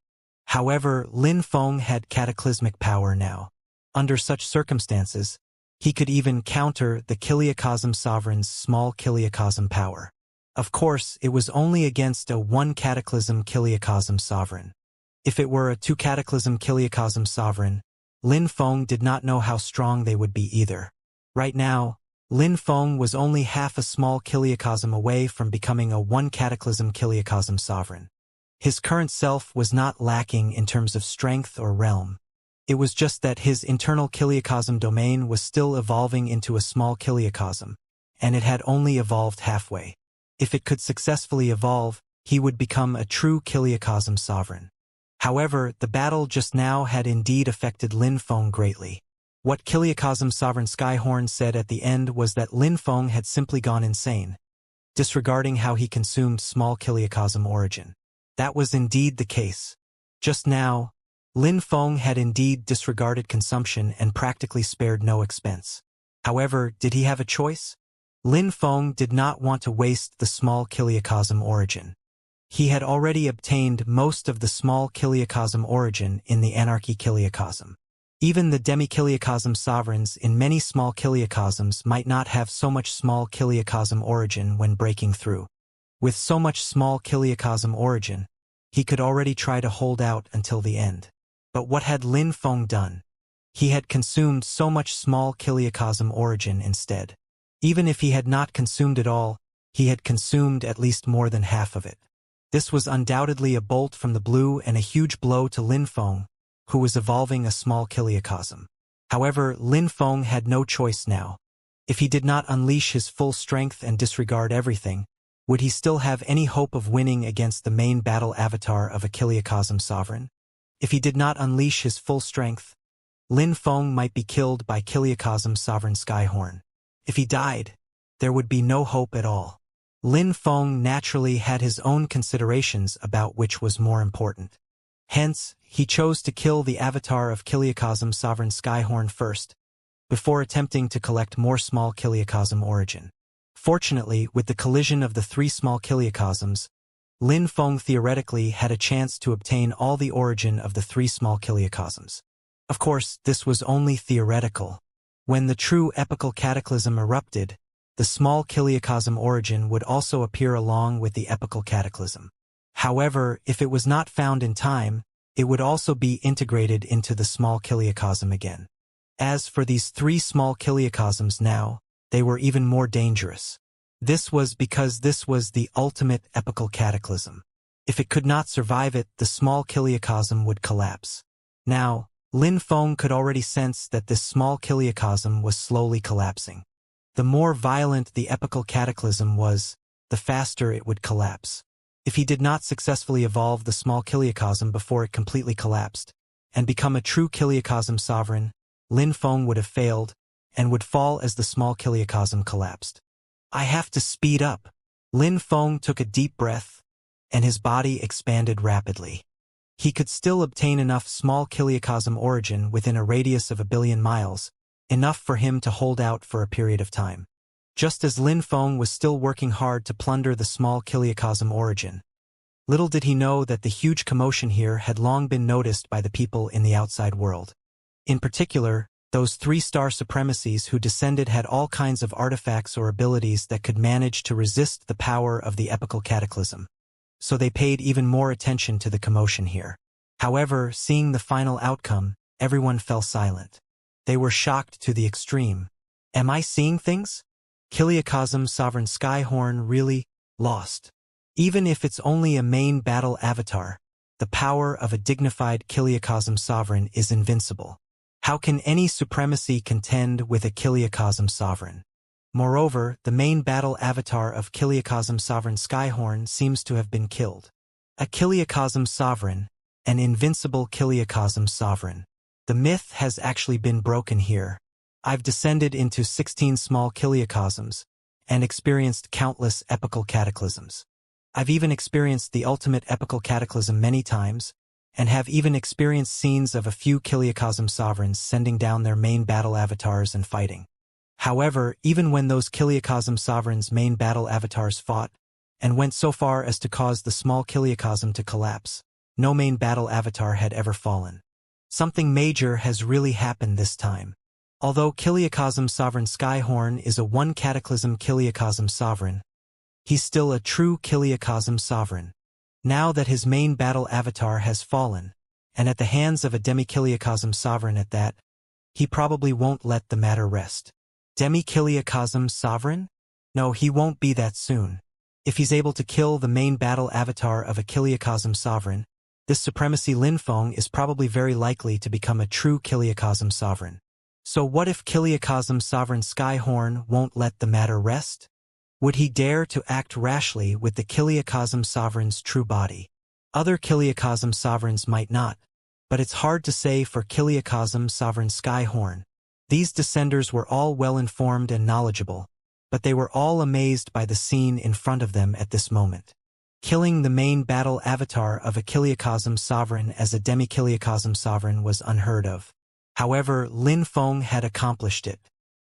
However, Lin Feng had cataclysmic power now. Under such circumstances, he could even counter the Kiliacosm sovereign's small Kiliacosm power. Of course, it was only against a 1 cataclysm Kiliacosm sovereign. If it were a 2 cataclysm Kiliacosm sovereign, Lin Feng did not know how strong they would be either. Right now, Lin Feng was only half a small Kiliacosm away from becoming a 1 cataclysm Kiliacosm sovereign. His current self was not lacking in terms of strength or realm. It was just that his internal Kiliacosm domain was still evolving into a small Kiliacosm, and it had only evolved halfway. If it could successfully evolve, he would become a true Kiliakosm sovereign. However, the battle just now had indeed affected Lin Feng greatly. What Kiliakosm sovereign Skyhorn said at the end was that Lin Feng had simply gone insane, disregarding how he consumed small Kiliakosm origin. That was indeed the case. Just now, Lin Feng had indeed disregarded consumption and practically spared no expense. However, did he have a choice? Lin Feng did not want to waste the small Kiliakosm origin. He had already obtained most of the small Kiliakosm origin in the Anarchy Kiliakosm. Even the demi-Kiliakosm sovereigns in many small Kiliakosms might not have so much small Kiliakosm origin when breaking through. With so much small Kiliakosm origin, he could already try to hold out until the end. But what had Lin Feng done? He had consumed so much small Kiliakosm origin instead. Even if he had not consumed it all, he had consumed at least more than half of it. This was undoubtedly a bolt from the blue and a huge blow to Lin Feng, who was evolving a small Kiliakosm. However, Lin Feng had no choice now. If he did not unleash his full strength and disregard everything, would he still have any hope of winning against the main battle avatar of a Kiliakosm sovereign? If he did not unleash his full strength, Lin Feng might be killed by Kiliakosm sovereign Skyhorn. If he died, there would be no hope at all. Lin Feng naturally had his own considerations about which was more important. Hence, he chose to kill the avatar of Kiliakosm sovereign Skyhorn first, before attempting to collect more small Kiliakosm origin. Fortunately, with the collision of the 3 small Kiliakosms, Lin Feng theoretically had a chance to obtain all the origin of the 3 small Kiliakosms. Of course, this was only theoretical. When the true epical cataclysm erupted, the small Kiliakosm origin would also appear along with the epical cataclysm. However, if it was not found in time, it would also be integrated into the small Kiliakosm again. As for these 3 small Kiliakosms now, they were even more dangerous. This was because this was the ultimate epical cataclysm. If it could not survive it, the small Kiliakosm would collapse. Now, Lin Feng could already sense that this small Kiliakosm was slowly collapsing. The more violent the epical cataclysm was, the faster it would collapse. If he did not successfully evolve the small Kiliakosm before it completely collapsed, and become a true Kiliakosm sovereign, Lin Feng would have failed, and would fall as the small Kiliakosm collapsed. I have to speed up. Lin Feng took a deep breath, and his body expanded rapidly. He could still obtain enough small Kiliakosm origin within a radius of 1 billion miles, enough for him to hold out for a period of time. Just as Lin Feng was still working hard to plunder the small Kiliakosm origin, little did he know that the huge commotion here had long been noticed by the people in the outside world. In particular, those 3-star supremacies who descended had all kinds of artifacts or abilities that could manage to resist the power of the epical cataclysm. So they paid even more attention to the commotion here. However, seeing the final outcome, everyone fell silent. They were shocked to the extreme. Am I seeing things? Kiliakosm sovereign Skyhorn really lost. Even if it's only a main battle avatar, the power of a dignified Kiliakosm sovereign is invincible. How can any supremacy contend with a Kiliakosm sovereign? Moreover, the main battle avatar of Kiliakosm sovereign Skyhorn seems to have been killed. A Kiliakosm sovereign, an invincible Kiliakosm sovereign. The myth has actually been broken here. I've descended into 16 small Kiliakosms, and experienced countless epical cataclysms. I've even experienced the ultimate epical cataclysm many times, and have even experienced scenes of a few Kiliakosm sovereigns sending down their main battle avatars and fighting. However, even when those Kiliakosm sovereigns' main battle avatars fought, and went so far as to cause the small Kiliakosm to collapse, no main battle avatar had ever fallen. Something major has really happened this time. Although Kiliakosm sovereign Skyhorn is a 1 cataclysm Kiliakosm sovereign, he's still a true Kiliakosm sovereign. Now that his main battle avatar has fallen, and at the hands of a demi-Kiliakosm sovereign at that, he probably won't let the matter rest. Demi-Kiliakosm sovereign? No, he won't be that soon. If he's able to kill the main battle avatar of a Kiliakosm sovereign, this supremacy Lin Feng is probably very likely to become a true Kiliakosm sovereign. So what if Kiliakosm sovereign Skyhorn won't let the matter rest? Would he dare to act rashly with the Kiliakosm sovereign's true body? Other Kiliakosm sovereigns might not, but it's hard to say for Kiliakosm sovereign Skyhorn. These descenders were all well-informed and knowledgeable, but they were all amazed by the scene in front of them at this moment. Killing the main battle avatar of a Kiliakosm sovereign as a demi-Kiliakosm sovereign was unheard of. However, Lin Feng had accomplished it.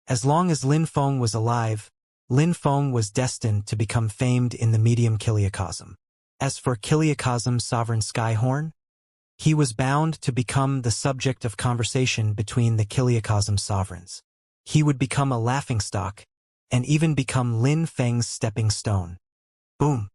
As long as Lin Feng was alive, Lin Feng was destined to become famed in the medium Kiliakosm. As for Kiliakosm sovereign Skyhorn, he was bound to become the subject of conversation between the Kiliakosm sovereigns. He would become a laughingstock, and even become Lin Feng's stepping stone. Boom!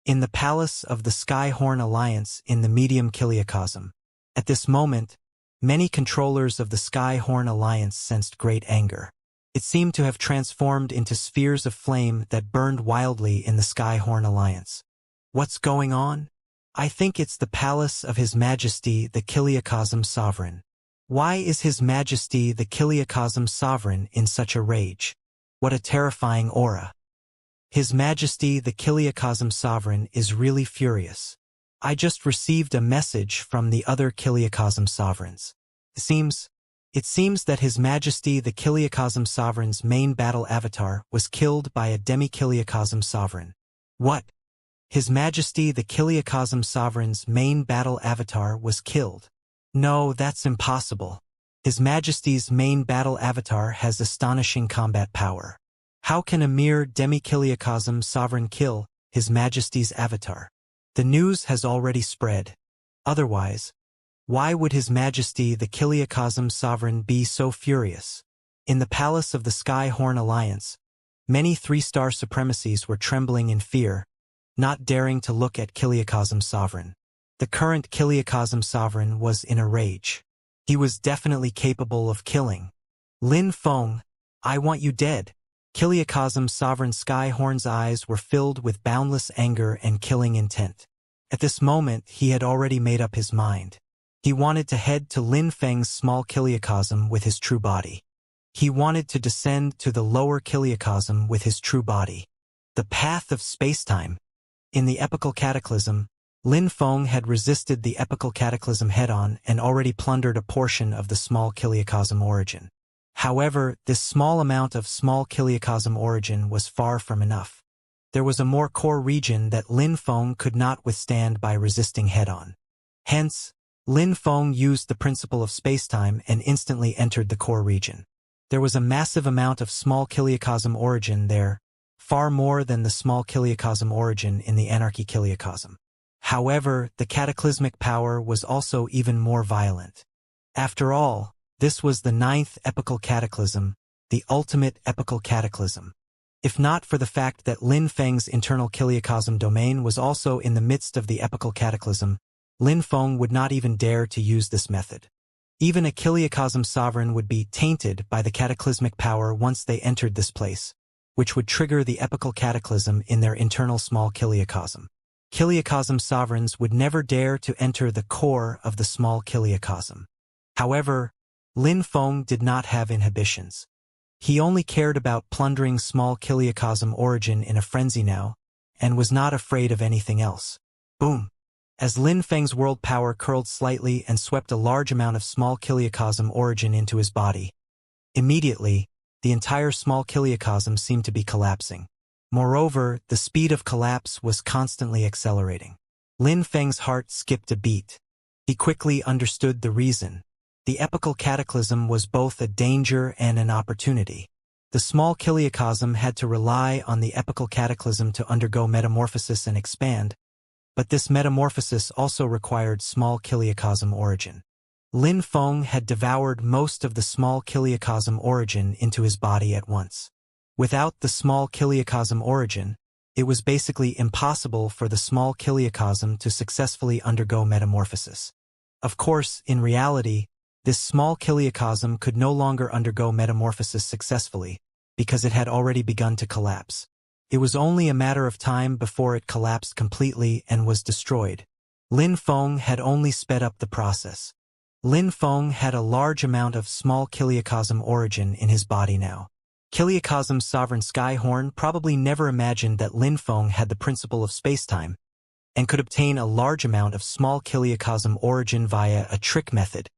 In the palace of the Skyhorn Alliance in the medium Kiliakosm. At this moment, many controllers of the Skyhorn Alliance sensed great anger. It seemed to have transformed into spheres of flame that burned wildly in the Skyhorn Alliance. What's going on? I think it's the palace of His Majesty the Kiliakosm Sovereign. Why is His Majesty the Kiliakosm Sovereign in such a rage? What a terrifying aura. His Majesty the Kiliakosm Sovereign is really furious. I just received a message from the other Kiliakosm Sovereigns. It seems that His Majesty the Kiliakosm Sovereign's main battle avatar was killed by a demi-Kiliakosm Sovereign. What? His Majesty the Kiliakosm Sovereign's main battle avatar was killed? No, that's impossible. His Majesty's main battle avatar has astonishing combat power. How can a mere demi-Kiliakosm Sovereign kill His Majesty's avatar? The news has already spread. Otherwise, why would His Majesty the Kiliakosm Sovereign be so furious? In the palace of the Skyhorn Alliance, many three-star supremacies were trembling in fear, not daring to look at Kiliakosm Sovereign. The current Kiliakosm Sovereign was in a rage. He was definitely capable of killing. Lin Feng, I want you dead. Kiliakosm Sovereign Skyhorn's eyes were filled with boundless anger and killing intent. At this moment, he had already made up his mind. He wanted to head to Lin Feng's small Kiliakosm with his true body. He wanted to descend to the lower Kiliakosm with his true body. The path of spacetime. In the epical cataclysm, Lin Feng had resisted the epical cataclysm head-on and already plundered a portion of the small Kiliakosm origin. However, this small amount of small Kiliakosm origin was far from enough. There was a more core region that Lin Feng could not withstand by resisting head-on. Hence, Lin Feng used the principle of spacetime and instantly entered the core region. There was a massive amount of small Kiliakosm origin there, far more than the small Kiliakosm origin in the Anarchy Kiliakosm. However, the cataclysmic power was also even more violent. After all, this was the 9th epical cataclysm, the ultimate epical cataclysm. If not for the fact that Lin Feng's internal Kiliakosm domain was also in the midst of the epical cataclysm, Lin Feng would not even dare to use this method. Even a Kiliakosm sovereign would be tainted by the cataclysmic power once they entered this place, which would trigger the epical cataclysm in their internal small Kiliakosm. Kiliakosm sovereigns would never dare to enter the core of the small Kiliakosm. However, Lin Feng did not have inhibitions. He only cared about plundering small Kiliakosm origin in a frenzy now, and was not afraid of anything else. Boom! As Lin Feng's world power curled slightly and swept a large amount of small Kiliakosm origin into his body, immediately, the entire small Kiliakosm seemed to be collapsing. Moreover, the speed of collapse was constantly accelerating. Lin Feng's heart skipped a beat. He quickly understood the reason. The epical cataclysm was both a danger and an opportunity. The small Kiliakosm had to rely on the epical cataclysm to undergo metamorphosis and expand, but this metamorphosis also required small Kiliakosm origin. Lin Feng had devoured most of the small Kiliakosm origin into his body at once. Without the small Kiliakosm origin, it was basically impossible for the small Kiliakosm to successfully undergo metamorphosis. Of course, in reality, this small Kiliakosm could no longer undergo metamorphosis successfully, because it had already begun to collapse. It was only a matter of time before it collapsed completely and was destroyed. Lin Feng had only sped up the process. Lin Feng had a large amount of small Kiliakosm origin in his body now. Kiliacosm's sovereign Skyhorn probably never imagined that Lin Feng had the principle of spacetime and could obtain a large amount of small Kiliacosm origin via a trick method.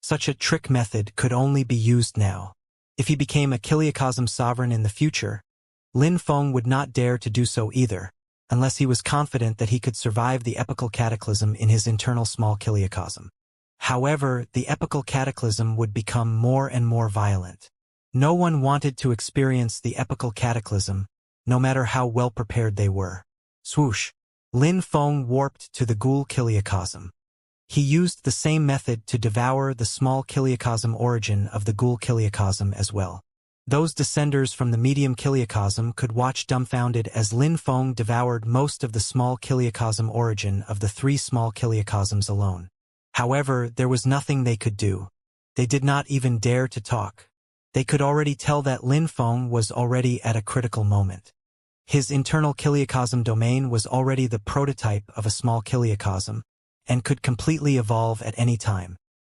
Such a trick method could only be used now. If he became a Kiliacosm sovereign in the future, Lin Feng would not dare to do so either, unless he was confident that he could survive the epical cataclysm in his internal small Kiliacosm. However, the epical cataclysm would become more and more violent. No one wanted to experience the epical cataclysm, no matter how well prepared they were. Swoosh! Lin Feng warped to the ghoul Kiliacosm. He used the same method to devour the small Kiliacosm origin of the ghoul Kiliacosm as well. Those descenders from the medium Kiliacosm could watch dumbfounded as Lin Feng devoured most of the small Kiliacosm origin of the 3 small Kiliacosms alone. However, there was nothing they could do. They did not even dare to talk. They could already tell that Lin Feng was already at a critical moment. His internal Kiliacosm domain was already the prototype of a small Kiliacosm, and could completely evolve at any time.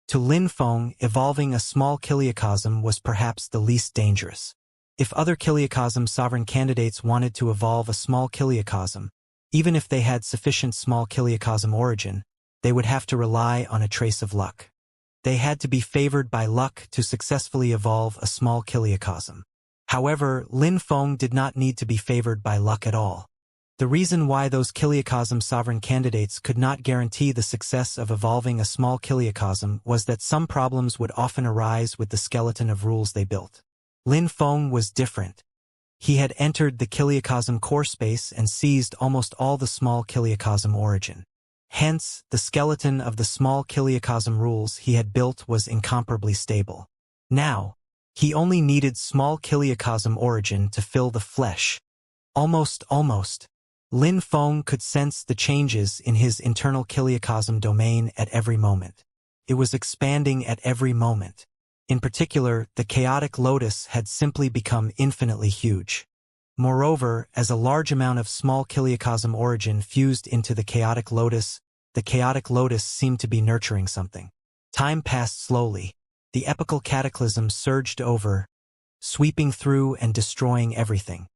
To Lin Feng, evolving a small Kiliacosm was perhaps the least dangerous. If other Kiliacosm sovereign candidates wanted to evolve a small Kiliacosm, even if they had sufficient small Kiliacosm origin, they would have to rely on a trace of luck. They had to be favored by luck to successfully evolve a small Kiliacosm. However, Lin Feng did not need to be favored by luck at all. The reason why those Kiliacosm sovereign candidates could not guarantee the success of evolving a small Kiliacosm was that some problems would often arise with the skeleton of rules they built. Lin Feng was different. He had entered the Kiliacosm core space and seized almost all the small Kiliacosm origin. Hence, the skeleton of the small Kiliacosm rules he had built was incomparably stable. Now, he only needed small Kiliacosm origin to fill the flesh. Almost. Lin Feng could sense the changes in his internal Kiliacosm domain at every moment. It was expanding at every moment. In particular, the chaotic lotus had simply become infinitely huge. Moreover, as a large amount of small Kiliacosm origin fused into the chaotic lotus seemed to be nurturing something. Time passed slowly. The epical cataclysm surged over, sweeping through and destroying everything.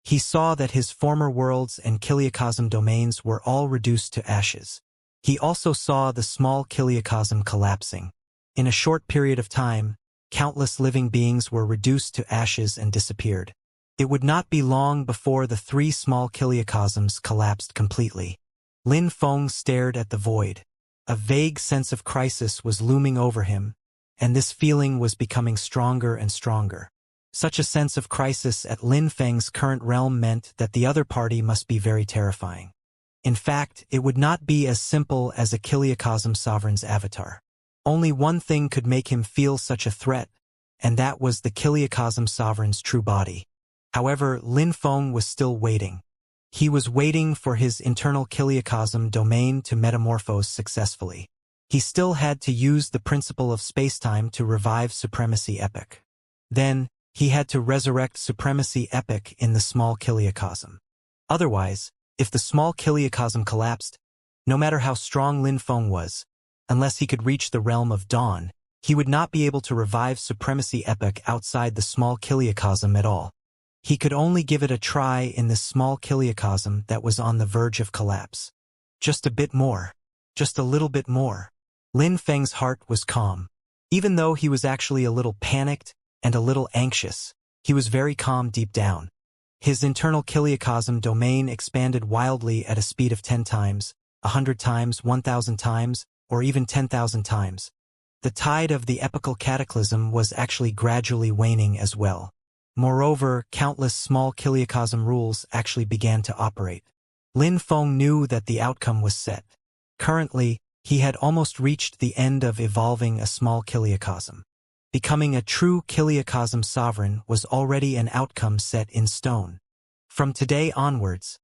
He saw that his former worlds and Kiliacosm domains were all reduced to ashes. He also saw the small Kiliacosm collapsing. In a short period of time, countless living beings were reduced to ashes and disappeared. It would not be long before the 3 small Kiliacosms collapsed completely. Lin Feng stared at the void. A vague sense of crisis was looming over him, and this feeling was becoming stronger and stronger. Such a sense of crisis at Lin Feng's current realm meant that the other party must be very terrifying. In fact, it would not be as simple as a Kiliacosm sovereign's avatar. Only one thing could make him feel such a threat, and that was the Kiliacosm sovereign's true body. However, Lin Feng was still waiting. He was waiting for his internal Kiliacosm domain to metamorphose successfully. He still had to use the principle of spacetime to revive Supremacy Epic. Then, he had to resurrect Supremacy Epic in the small Kiliacosm. Otherwise, if the small Kiliacosm collapsed, no matter how strong Lin Feng was, unless he could reach the realm of dawn, he would not be able to revive Supremacy Epic outside the small Kiliacosm at all. He could only give it a try in this small Kiliacosm that was on the verge of collapse. Just a bit more. Just a little bit more. Lin Feng's heart was calm. Even though he was actually a little panicked and a little anxious, he was very calm deep down. His internal Kiliacosm domain expanded wildly at a speed of 10 times, 100 times, 1,000 times, or even 10,000 times. The tide of the epical cataclysm was actually gradually waning as well. Moreover, countless small Kiliacosm rules actually began to operate. Lin Feng knew that the outcome was set. Currently, he had almost reached the end of evolving a small Kiliacosm. Becoming a true Kiliacosm sovereign was already an outcome set in stone. From today onwards,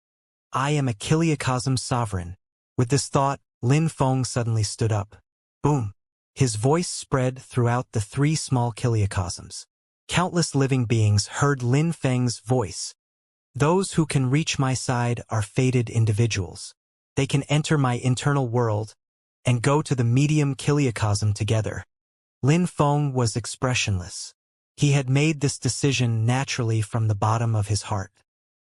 I am a Kiliacosm sovereign. With this thought, Lin Feng suddenly stood up. Boom! His voice spread throughout the 3 small Kiliacosms. Countless living beings heard Lin Feng's voice. Those who can reach my side are fated individuals. They can enter my internal world and go to the medium Kiliacosm together. Lin Feng was expressionless. He had made this decision naturally from the bottom of his heart.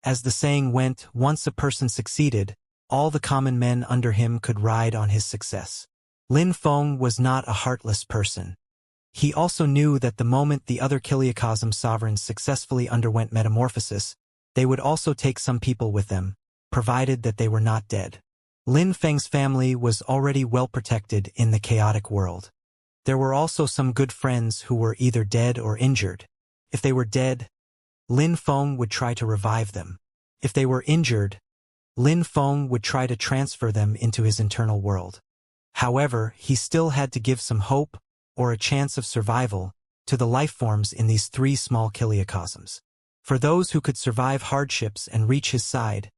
As the saying went, once a person succeeded, all the common men under him could ride on his success. Lin Feng was not a heartless person. He also knew that the moment the other Kiliacosm sovereigns successfully underwent metamorphosis, they would also take some people with them, provided that they were not dead. Lin Feng's family was already well protected in the chaotic world. There were also some good friends who were either dead or injured. If they were dead, Lin Feng would try to revive them. If they were injured, Lin Feng would try to transfer them into his internal world. However, he still had to give some hope, or a chance of survival, to the life forms in these 3 small Kiliacosms. For those who could survive hardships and reach his side,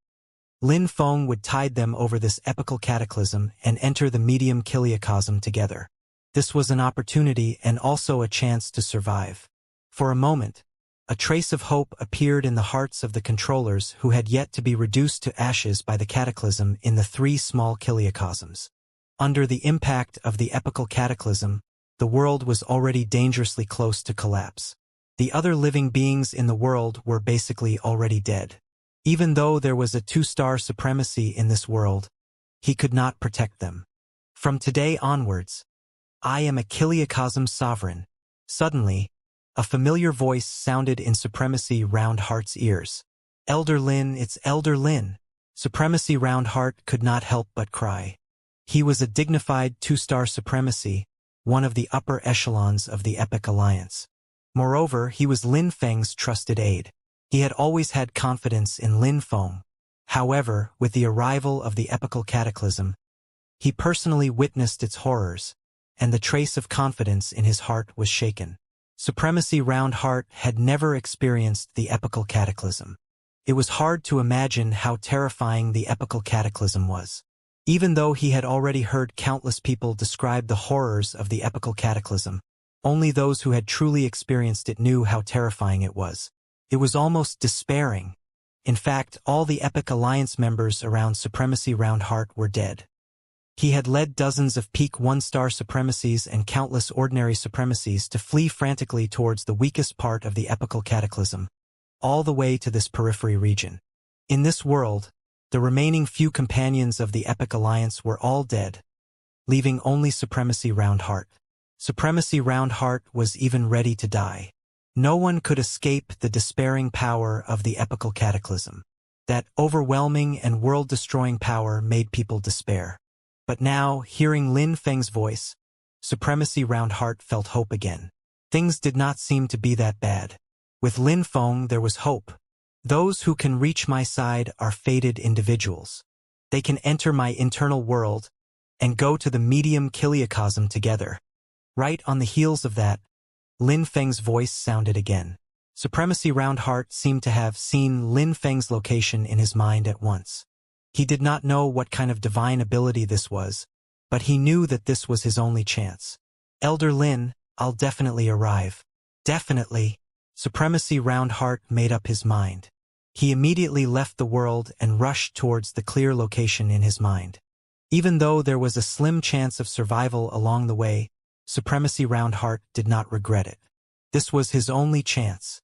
Lin Feng would tide them over this epical cataclysm and enter the medium Kiliacosm together. This was an opportunity and also a chance to survive. For a moment, a trace of hope appeared in the hearts of the controllers who had yet to be reduced to ashes by the cataclysm in the 3 small Kiliacosms. Under the impact of the epical cataclysm, the world was already dangerously close to collapse. The other living beings in the world were basically already dead. Even though there was a 2-star supremacy in this world, he could not protect them. From today onwards, I am a Kiliacosm sovereign. Suddenly, a familiar voice sounded in Supremacy Round Heart's ears. Elder Lin, it's Elder Lin. Supremacy Round Heart could not help but cry. He was a dignified 2-star supremacy, one of the upper echelons of the Epic Alliance. Moreover, he was Lin Feng's trusted aide. He had always had confidence in Lin Feng. However, with the arrival of the epical cataclysm, he personally witnessed its horrors, and the trace of confidence in his heart was shaken. Supremacy Round Heart had never experienced the epical cataclysm. It was hard to imagine how terrifying the epical cataclysm was. Even though he had already heard countless people describe the horrors of the epical cataclysm, only those who had truly experienced it knew how terrifying it was. It was almost despairing. In fact, all the Epic Alliance members around Supremacy Round Heart were dead. He had led dozens of peak 1-star supremacies and countless ordinary supremacies to flee frantically towards the weakest part of the epical cataclysm, all the way to this periphery region. In this world, the remaining few companions of the Epic Alliance were all dead, leaving only Supremacy Round Heart. Supremacy Round Heart was even ready to die. No one could escape the despairing power of the epical cataclysm. That overwhelming and world-destroying power made people despair. But now, hearing Lin Feng's voice, Supremacy Round Heart felt hope again. Things did not seem to be that bad. With Lin Feng there was hope. Those who can reach my side are fated individuals. They can enter my internal world and go to the medium Kiliacosm together. Right on the heels of that, Lin Feng's voice sounded again. Supremacy Round Heart seemed to have seen Lin Feng's location in his mind at once. He did not know what kind of divine ability this was, but he knew that this was his only chance. Elder Lin, I'll definitely arrive. Definitely. Supremacy Round Heart made up his mind. He immediately left the world and rushed towards the clear location in his mind. Even though there was a slim chance of survival along the way, Supremacy Round Heart did not regret it. This was his only chance.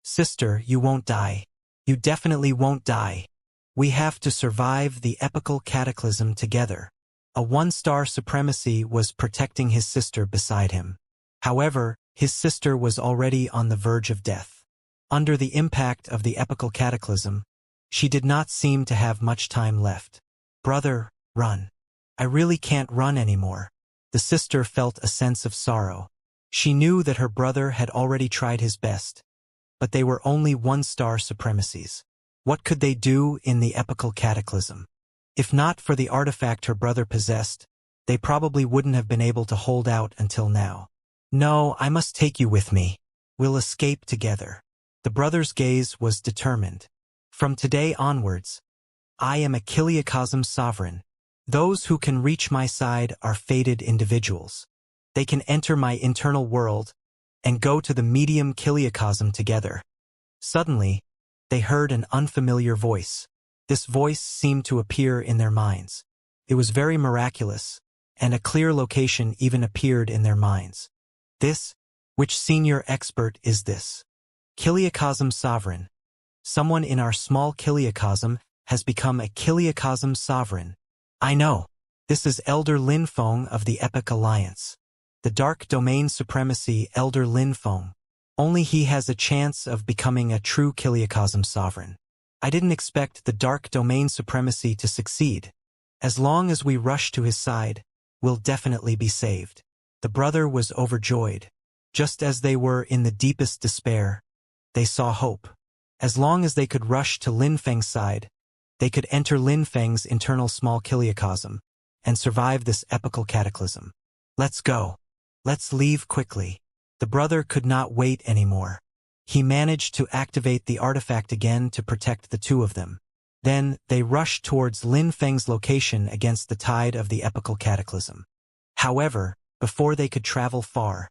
Sister, you won't die. You definitely won't die. We have to survive the epical cataclysm together. A 1-star supremacy was protecting his sister beside him. However, his sister was already on the verge of death. Under the impact of the epical cataclysm, she did not seem to have much time left. Brother, run. I really can't run anymore. The sister felt a sense of sorrow. She knew that her brother had already tried his best, but they were only 1-star supremacies. What could they do in the epical cataclysm? If not for the artifact her brother possessed, they probably wouldn't have been able to hold out until now. No, I must take you with me. We'll escape together. The brother's gaze was determined. From today onwards, I am a Kiliacosm sovereign. Those who can reach my side are fated individuals. They can enter my internal world and go to the medium Kiliacosm together. Suddenly, they heard an unfamiliar voice. This voice seemed to appear in their minds. It was very miraculous, and a clear location even appeared in their minds. This Which senior expert is this? Kiliacosm sovereign. Someone in our small kiliacosm has become a kiliacosm sovereign. I know. This is Elder Lin Feng of the Epic Alliance. The Dark Domain Supremacy Elder Lin Feng. Only he has a chance of becoming a true kiliacosm sovereign. I didn't expect the Dark Domain Supremacy to succeed. As long as we rush to his side, we'll definitely be saved. The brother was overjoyed. Just as they were in the deepest despair, they saw hope. As long as they could rush to Lin Feng's side, they could enter Lin Feng's internal small kiliacosm and survive this epical cataclysm. Let's go. Let's leave quickly. The brother could not wait anymore. He managed to activate the artifact again to protect the two of them. Then, they rushed towards Lin Feng's location against the tide of the epical cataclysm. However, before they could travel far,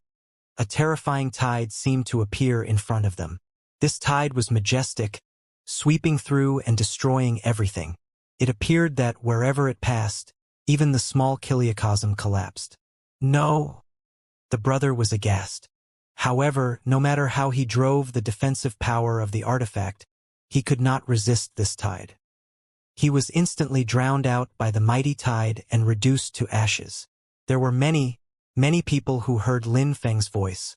a terrifying tide seemed to appear in front of them. This tide was majestic, sweeping through and destroying everything. It appeared that wherever it passed, even the small kiliacosm collapsed. No! The brother was aghast. However, no matter how he drove the defensive power of the artifact, he could not resist this tide. He was instantly drowned out by the mighty tide and reduced to ashes. There were many people who heard Lin Feng's voice.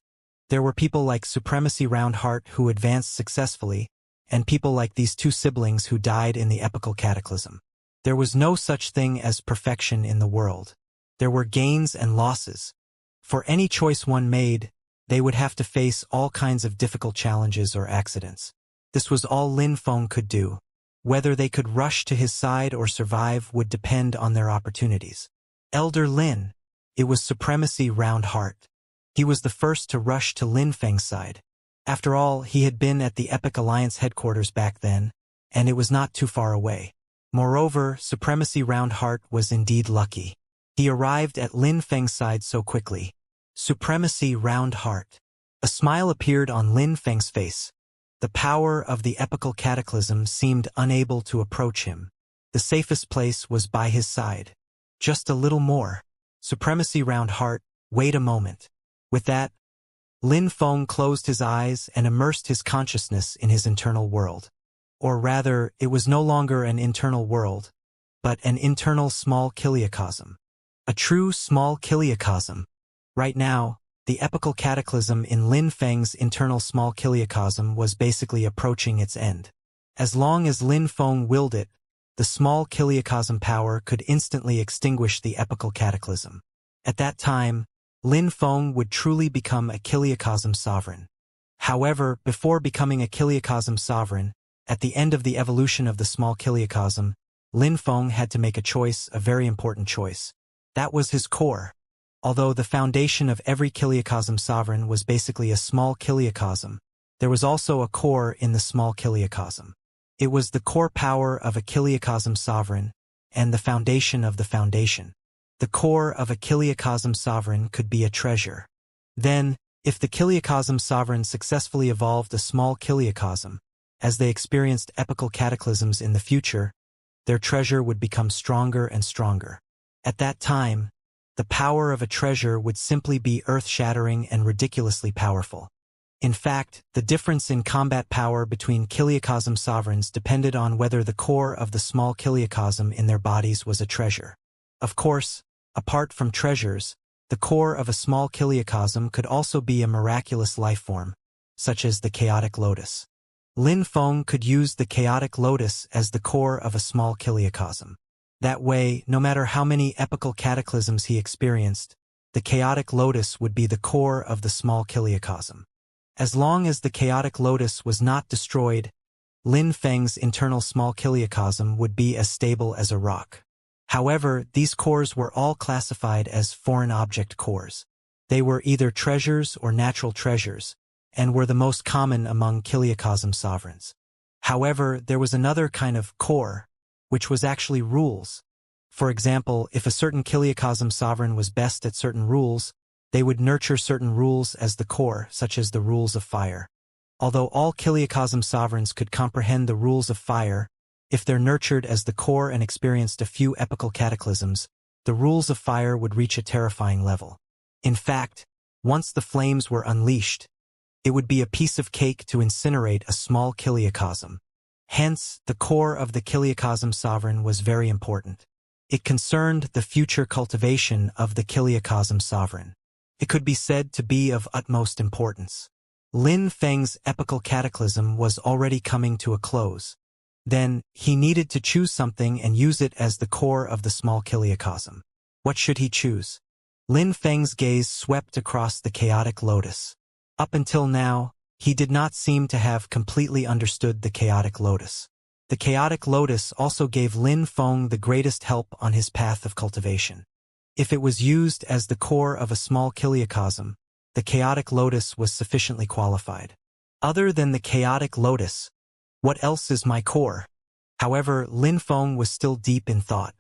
There were people like Supremacy Roundheart who advanced successfully, and people like these two siblings who died in the epical cataclysm. There was no such thing as perfection in the world. There were gains and losses. For any choice one made, they would have to face all kinds of difficult challenges or accidents. This was all Lin Feng could do. Whether they could rush to his side or survive would depend on their opportunities. Elder Lin. It was Supremacy Roundheart. He was the first to rush to Lin Feng's side. After all, he had been at the Epic Alliance headquarters back then, and it was not too far away. Moreover, Supremacy Roundheart was indeed lucky. He arrived at Lin Feng's side so quickly. Supremacy Roundheart. A smile appeared on Lin Feng's face. The power of the epical cataclysm seemed unable to approach him. The safest place was by his side. Just a little more. Supremacy Roundheart, wait a moment. With that, Lin Feng closed his eyes and immersed his consciousness in his internal world. Or rather, it was no longer an internal world, but an internal small kiliacosm. A true small kiliacosm. Right now, the epical cataclysm in Lin Feng's internal small kiliacosm was basically approaching its end. As long as Lin Feng willed it, the small kiliacosm power could instantly extinguish the epical cataclysm. At that time, Lin Feng would truly become a kiliacosm sovereign. However, before becoming a kiliacosm sovereign, at the end of the evolution of the small kiliacosm, Lin Feng had to make a choice, a very important choice. That was his core. Although the foundation of every kiliacosm sovereign was basically a small kiliacosm, there was also a core in the small kiliacosm. It was the core power of a kiliacosm sovereign, and the foundation of the foundation. The core of a kiliacosm sovereign could be a treasure. Then, if the kiliacosm sovereign successfully evolved a small kiliacosm, as they experienced epical cataclysms in the future, their treasure would become stronger and stronger. At that time, the power of a treasure would simply be earth-shattering and ridiculously powerful. In fact, the difference in combat power between kiliacosm sovereigns depended on whether the core of the small kiliacosm in their bodies was a treasure. Of course, apart from treasures, the core of a small kiliacosm could also be a miraculous lifeform, such as the chaotic lotus. Lin Feng could use the chaotic lotus as the core of a small kiliacosm. That way, no matter how many epical cataclysms he experienced, the chaotic lotus would be the core of the small kiliacosm. As long as the chaotic lotus was not destroyed, Lin Feng's internal small kiliacosm would be as stable as a rock. However, these cores were all classified as foreign object cores. They were either treasures or natural treasures, and were the most common among kiliacosm sovereigns. However, there was another kind of core, which was actually rules. For example, if a certain kiliacosm sovereign was best at certain rules, they would nurture certain rules as the core, such as the rules of fire. Although all kiliacosm sovereigns could comprehend the rules of fire, if they're nurtured as the core and experienced a few epical cataclysms, the rules of fire would reach a terrifying level. In fact, Once the flames were unleashed, it would be a piece of cake to incinerate a small kiliocosm. Hence, the core of the kiliocosm sovereign was very important. It concerned the future cultivation of the kiliocosm sovereign. It could be said to be of utmost importance. Lin Feng's epical cataclysm was already coming to a close. Then, he needed to choose something and use it as the core of the small kiliocosm. What should he choose? Lin Feng's gaze swept across the chaotic lotus. Up until now, he did not seem to have completely understood the chaotic lotus. The chaotic lotus also gave Lin Feng the greatest help on his path of cultivation. If it was used as the core of a small kiliocosm, the chaotic lotus was sufficiently qualified. Other than the chaotic lotus, what else is my core? However, Lin Feng was still deep in thought.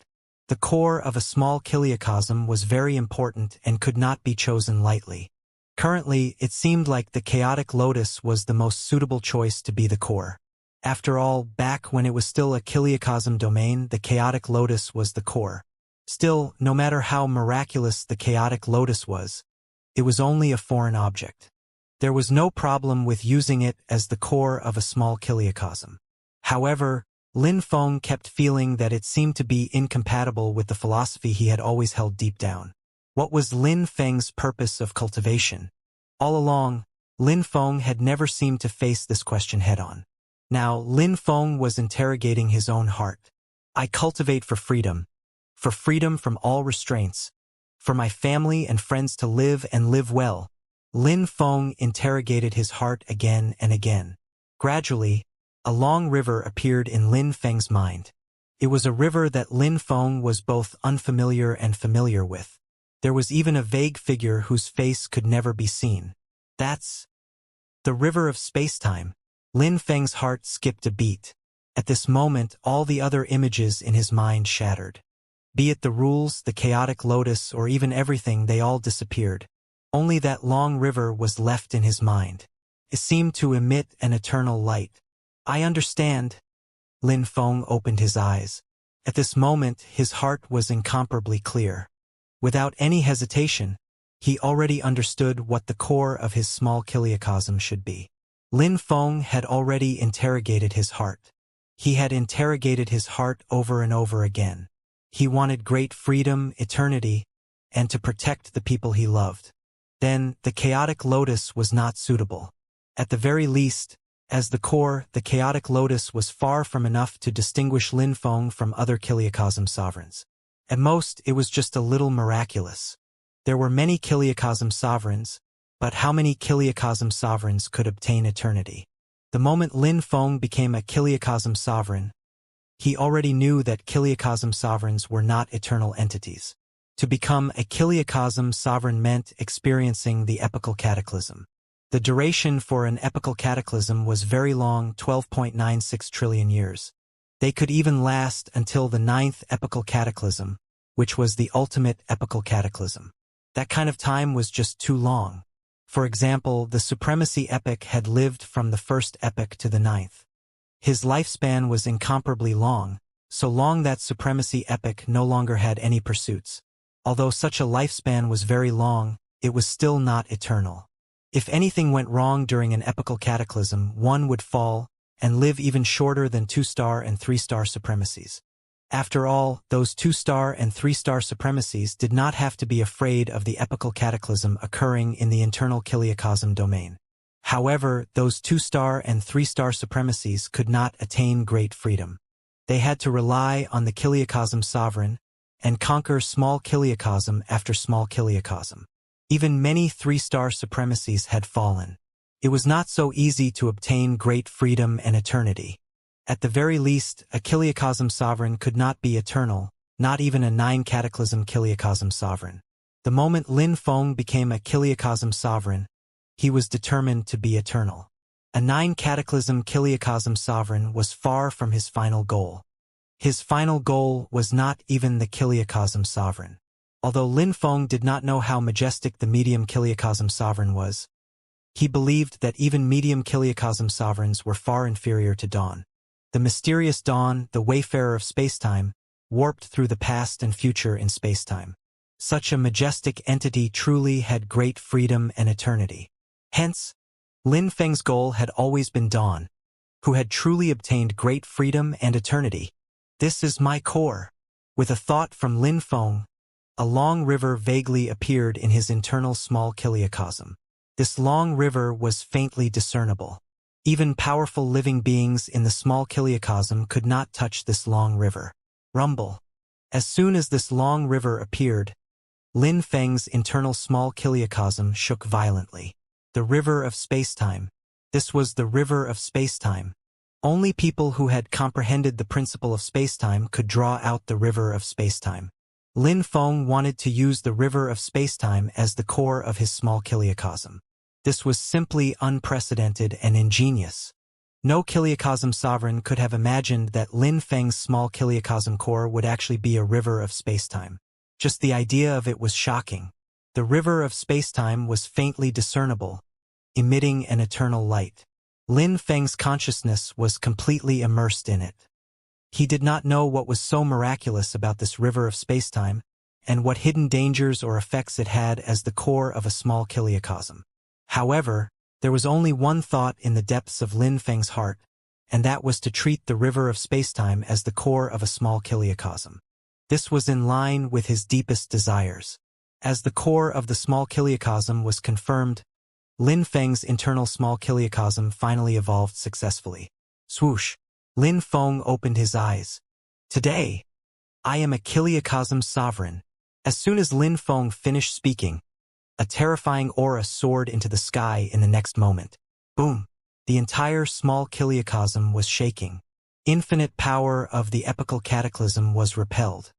The core of a small kiliocosm was very important and could not be chosen lightly. Currently, it seemed like the chaotic lotus was the most suitable choice to be the core. After all, back when it was still a kiliocosm domain, the chaotic lotus was the core. Still, no matter how miraculous the chaotic lotus was, it was only a foreign object. There was no problem with using it as the core of a small kiliocosm. However, Lin Feng kept feeling that it seemed to be incompatible with the philosophy he had always held deep down. What was Lin Feng's purpose of cultivation? All along, Lin Feng had never seemed to face this question head-on. Now, Lin Feng was interrogating his own heart. I cultivate for freedom from all restraints, for my family and friends to live and live well. Lin Feng interrogated his heart again and again. Gradually, a long river appeared in Lin Feng's mind. It was a river that Lin Feng was both unfamiliar and familiar with. There was even a vague figure whose face could never be seen. That's the river of space-time. Lin Feng's heart skipped a beat. At this moment, all the other images in his mind shattered. Be it the rules, the chaotic lotus, or even everything, they all disappeared. Only that long river was left in his mind. It seemed to emit an eternal light. I understand. Lin Feng opened his eyes. At this moment, his heart was incomparably clear. Without any hesitation, he already understood what the core of his small kiliocosm should be. Lin Feng had already interrogated his heart. He had interrogated his heart over and over again. He wanted great freedom, eternity, and to protect the people he loved. Then, the chaotic lotus was not suitable. At the very least, as the core, the chaotic lotus was far from enough to distinguish Lin Feng from other kiliocosm sovereigns. At most, it was just a little miraculous. There were many kiliocosm sovereigns, but how many kiliocosm sovereigns could obtain eternity? The moment Lin Feng became a kiliocosm sovereign, he already knew that kiliocosm sovereigns were not eternal entities. To become a kiliocosm sovereign meant experiencing the epical cataclysm. The duration for an epical cataclysm was very long, 12.96 trillion years. They could even last until the 9th epical cataclysm, which was the ultimate epical cataclysm. That kind of time was just too long. For example, the Supremacy epic had lived from the first epic to the 9th. His lifespan was incomparably long, so long that Supremacy epic no longer had any pursuits. Although such a lifespan was very long, it was still not eternal. If anything went wrong during an epical cataclysm, one would fall and live even shorter than 2-star and 3-star supremacies. After all, those 2-star and 3-star supremacies did not have to be afraid of the epical cataclysm occurring in the internal kiliocosm domain. However, those 2-star and 3-star supremacies could not attain great freedom. They had to rely on the kiliocosm sovereign and conquer small kiliocosm after small kiliocosm. Even many 3-star supremacies had fallen. It was not so easy to obtain great freedom and eternity. At the very least, a kiliocosm sovereign could not be eternal, not even a 9-cataclysm kiliocosm sovereign. The moment Lin Feng became a kiliocosm sovereign, he was determined to be eternal. A 9-cataclysm kiliocosm sovereign was far from his final goal. His final goal was not even the kiliocosm sovereign. Although Lin Feng did not know how majestic the medium kiliocosm sovereign was, he believed that even medium kiliocosm sovereigns were far inferior to Dawn. The mysterious Dawn, the wayfarer of spacetime, warped through the past and future in spacetime. Such a majestic entity truly had great freedom and eternity. Hence, Lin Feng's goal had always been Dawn, who had truly obtained great freedom and eternity. This is my core. With a thought from Lin Feng, a long river vaguely appeared in his internal small kiliocosm. This long river was faintly discernible. Even powerful living beings in the small kiliocosm could not touch this long river. Rumble. As soon as this long river appeared, Lin Feng's internal small kiliocosm shook violently. The river of spacetime. This was the river of spacetime. Only people who had comprehended the principle of spacetime could draw out the river of spacetime. Lin Feng wanted to use the river of spacetime as the core of his small kiliocosm. This was simply unprecedented and ingenious. No kiliocosm sovereign could have imagined that Lin Feng's small kiliocosm core would actually be a river of spacetime. Just the idea of it was shocking. The river of spacetime was faintly discernible, emitting an eternal light. Lin Feng's consciousness was completely immersed in it. He did not know what was so miraculous about this river of spacetime, and what hidden dangers or effects it had as the core of a small kiliocosm. However, there was only one thought in the depths of Lin Feng's heart, and that was to treat the river of spacetime as the core of a small kiliocosm. This was in line with his deepest desires. As the core of the small kiliocosm was confirmed, Lin Feng's internal small kiliocosm finally evolved successfully. Swoosh! Lin Feng opened his eyes. Today, I am a kiliocosm sovereign. As soon as Lin Feng finished speaking, a terrifying aura soared into the sky in the next moment. Boom! The entire small kiliocosm was shaking. Infinite power of the epical cataclysm was repelled.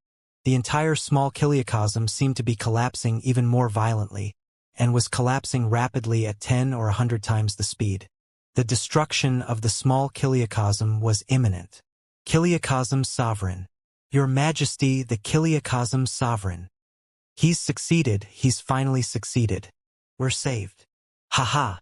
The entire small kiliocosm seemed to be collapsing even more violently, and was collapsing rapidly at 10 or 100 times the speed. The destruction of the small kiliocosm was imminent. Kiliocosm Sovereign. Your Majesty, the Kiliocosm Sovereign. He's succeeded, he's finally succeeded. We're saved. Haha.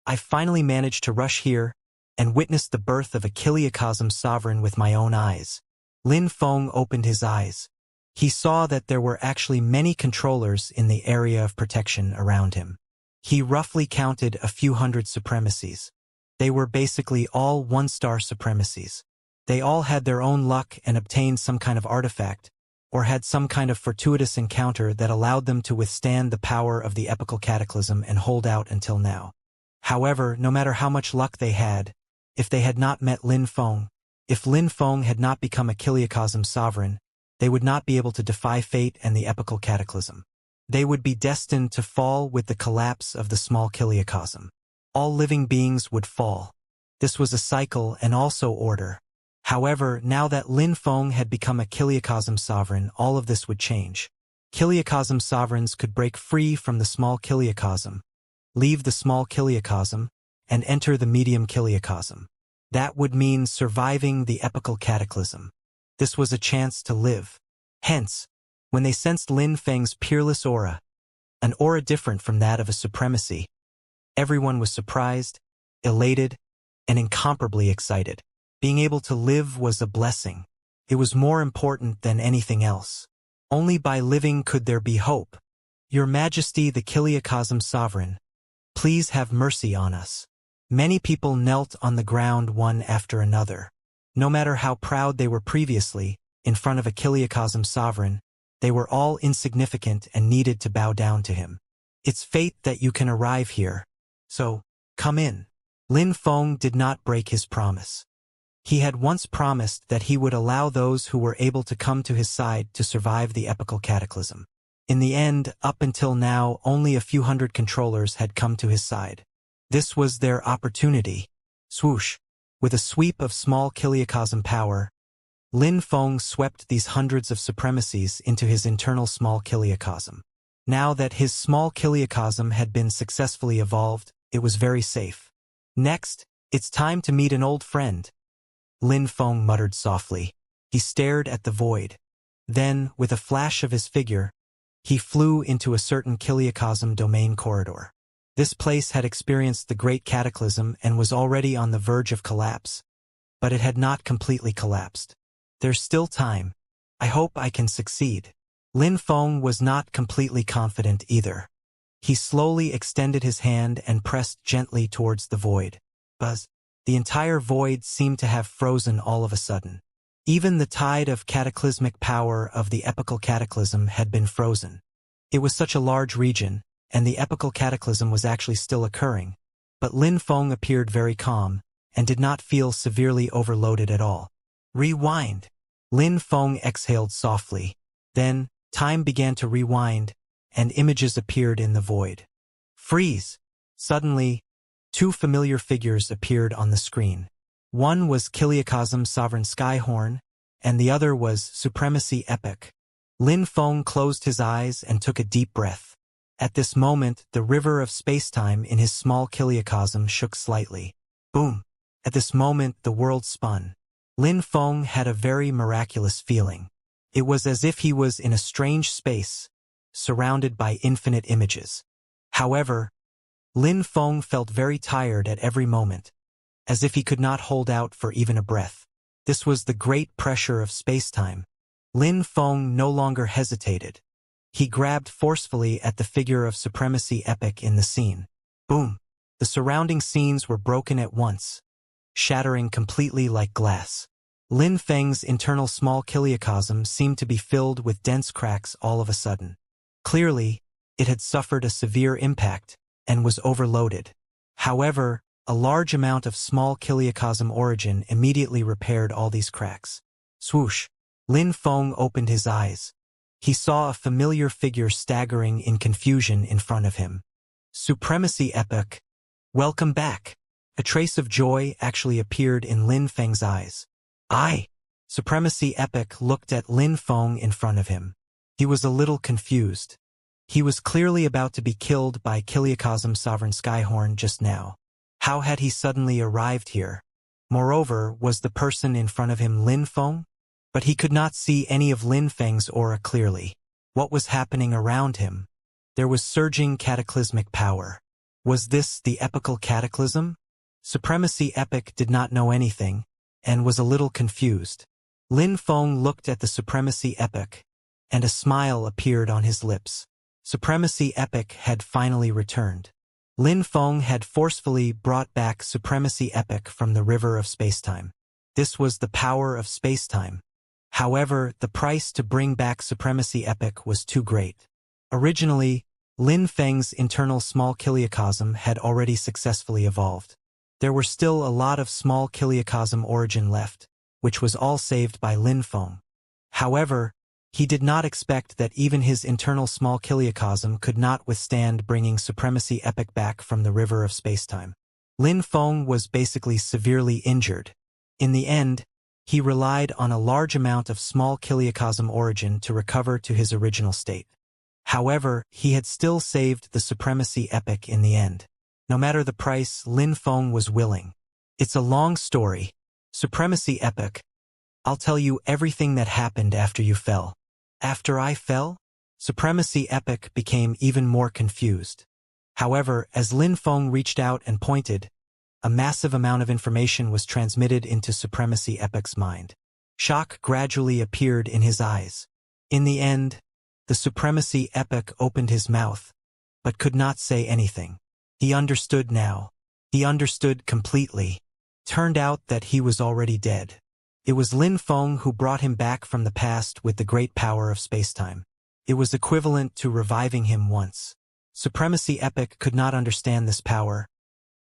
I finally managed to rush here and witness the birth of a Kiliocosm Sovereign with my own eyes. Lin Feng opened his eyes. He saw that there were actually many controllers in the area of protection around him. He roughly counted a few hundred supremacies. They were basically all one-star supremacies. They all had their own luck and obtained some kind of artifact, or had some kind of fortuitous encounter that allowed them to withstand the power of the epical cataclysm and hold out until now. However, no matter how much luck they had, if they had not met Lin Feng, if Lin Feng had not become a Kiliocosm Sovereign, they would not be able to defy fate and the epical cataclysm. They would be destined to fall with the collapse of the small kiliocosm. All living beings would fall. This was a cycle and also order. However, now that Lin Feng had become a Kiliocosm Sovereign, all of this would change. Kiliocosm Sovereigns could break free from the small kiliocosm, leave the small kiliocosm, and enter the medium kiliocosm. That would mean surviving the epical cataclysm. This was a chance to live. Hence, when they sensed Lin Feng's peerless aura, an aura different from that of a supremacy, everyone was surprised, elated, and incomparably excited. Being able to live was a blessing. It was more important than anything else. Only by living could there be hope. Your Majesty, the Kiliocosm Sovereign, please have mercy on us. Many people knelt on the ground one after another. No matter how proud they were previously, in front of a Kiliocosm Sovereign, they were all insignificant and needed to bow down to him. It's fate that you can arrive here. So, come in. Lin Feng did not break his promise. He had once promised that he would allow those who were able to come to his side to survive the epical cataclysm. In the end, up until now, only a few hundred controllers had come to his side. This was their opportunity. Swoosh! With a sweep of small kiliocosm power, Lin Feng swept these hundreds of supremacies into his internal small kiliocosm. Now that his small kiliocosm had been successfully evolved, it was very safe. Next, it's time to meet an old friend. Lin Feng muttered softly. He stared at the void. Then, with a flash of his figure, he flew into a certain kiliocosm domain corridor. This place had experienced the great cataclysm and was already on the verge of collapse, but it had not completely collapsed. There's still time. I hope I can succeed. Lin Feng was not completely confident either. He slowly extended his hand and pressed gently towards the void. Buzz. The entire void seemed to have frozen all of a sudden. Even the tide of cataclysmic power of the epical cataclysm had been frozen. It was such a large region, and the epical cataclysm was actually still occurring. But Lin Feng appeared very calm, and did not feel severely overloaded at all. Rewind. Lin Feng exhaled softly. Then, time began to rewind, and images appeared in the void. Freeze! Suddenly, two familiar figures appeared on the screen. One was Kiliakosm Sovereign Skyhorn, and the other was Supremacy Epic. Lin Feng closed his eyes and took a deep breath. At this moment, the river of spacetime in his small Kiliakosm shook slightly. Boom! At this moment, the world spun. Lin Feng had a very miraculous feeling. It was as if he was in a strange space, surrounded by infinite images. However, Lin Feng felt very tired at every moment, as if he could not hold out for even a breath. This was the great pressure of spacetime. Lin Feng no longer hesitated. He grabbed forcefully at the figure of Supremacy Epic in the scene. Boom! The surrounding scenes were broken at once, shattering completely like glass. Lin Feng's internal small Kiliakosm seemed to be filled with dense cracks all of a sudden. Clearly, it had suffered a severe impact, and was overloaded. However, a large amount of small Kiliakosm origin immediately repaired all these cracks. Swoosh! Lin Feng opened his eyes. He saw a familiar figure staggering in confusion in front of him. Supremacy Epic. Welcome back. A trace of joy actually appeared in Lin Feng's eyes. Supremacy Epic looked at Lin Feng in front of him. He was a little confused. He was clearly about to be killed by Kiliakosm Sovereign Skyhorn just now. How had he suddenly arrived here? Moreover, was the person in front of him Lin Feng? But he could not see any of Lin Feng's aura clearly. What was happening around him? There was surging cataclysmic power. Was this the epical cataclysm? Supremacy Epic did not know anything, and was a little confused. Lin Feng looked at the Supremacy Epic, and a smile appeared on his lips. Supremacy Epic had finally returned. Lin Feng had forcefully brought back Supremacy Epic from the river of spacetime. This was the power of spacetime. However, the price to bring back Supremacy Epic was too great. Originally, Lin Feng's internal small Kiliakosm had already successfully evolved. There were still a lot of small Kiliakosm origin left, which was all saved by Lin Feng. However, he did not expect that even his internal small Kiliakosm could not withstand bringing Supremacy Epic back from the river of spacetime. Lin Feng was basically severely injured. In the end, he relied on a large amount of small Kiliakosm origin to recover to his original state. However, he had still saved the Supremacy Epic in the end. No matter the price, Lin Feng was willing. It's a long story. Supremacy Epic. I'll tell you everything that happened after you fell. After I fell? Supremacy Epic became even more confused. However, as Lin Feng reached out and pointed, a massive amount of information was transmitted into Supremacy Epic's mind. Shock gradually appeared in his eyes. In the end, the Supremacy Epic opened his mouth, but could not say anything. He understood now. He understood completely. Turned out that he was already dead. It was Lin Feng who brought him back from the past with the great power of spacetime. It was equivalent to reviving him once. Supremacy Epic could not understand this power,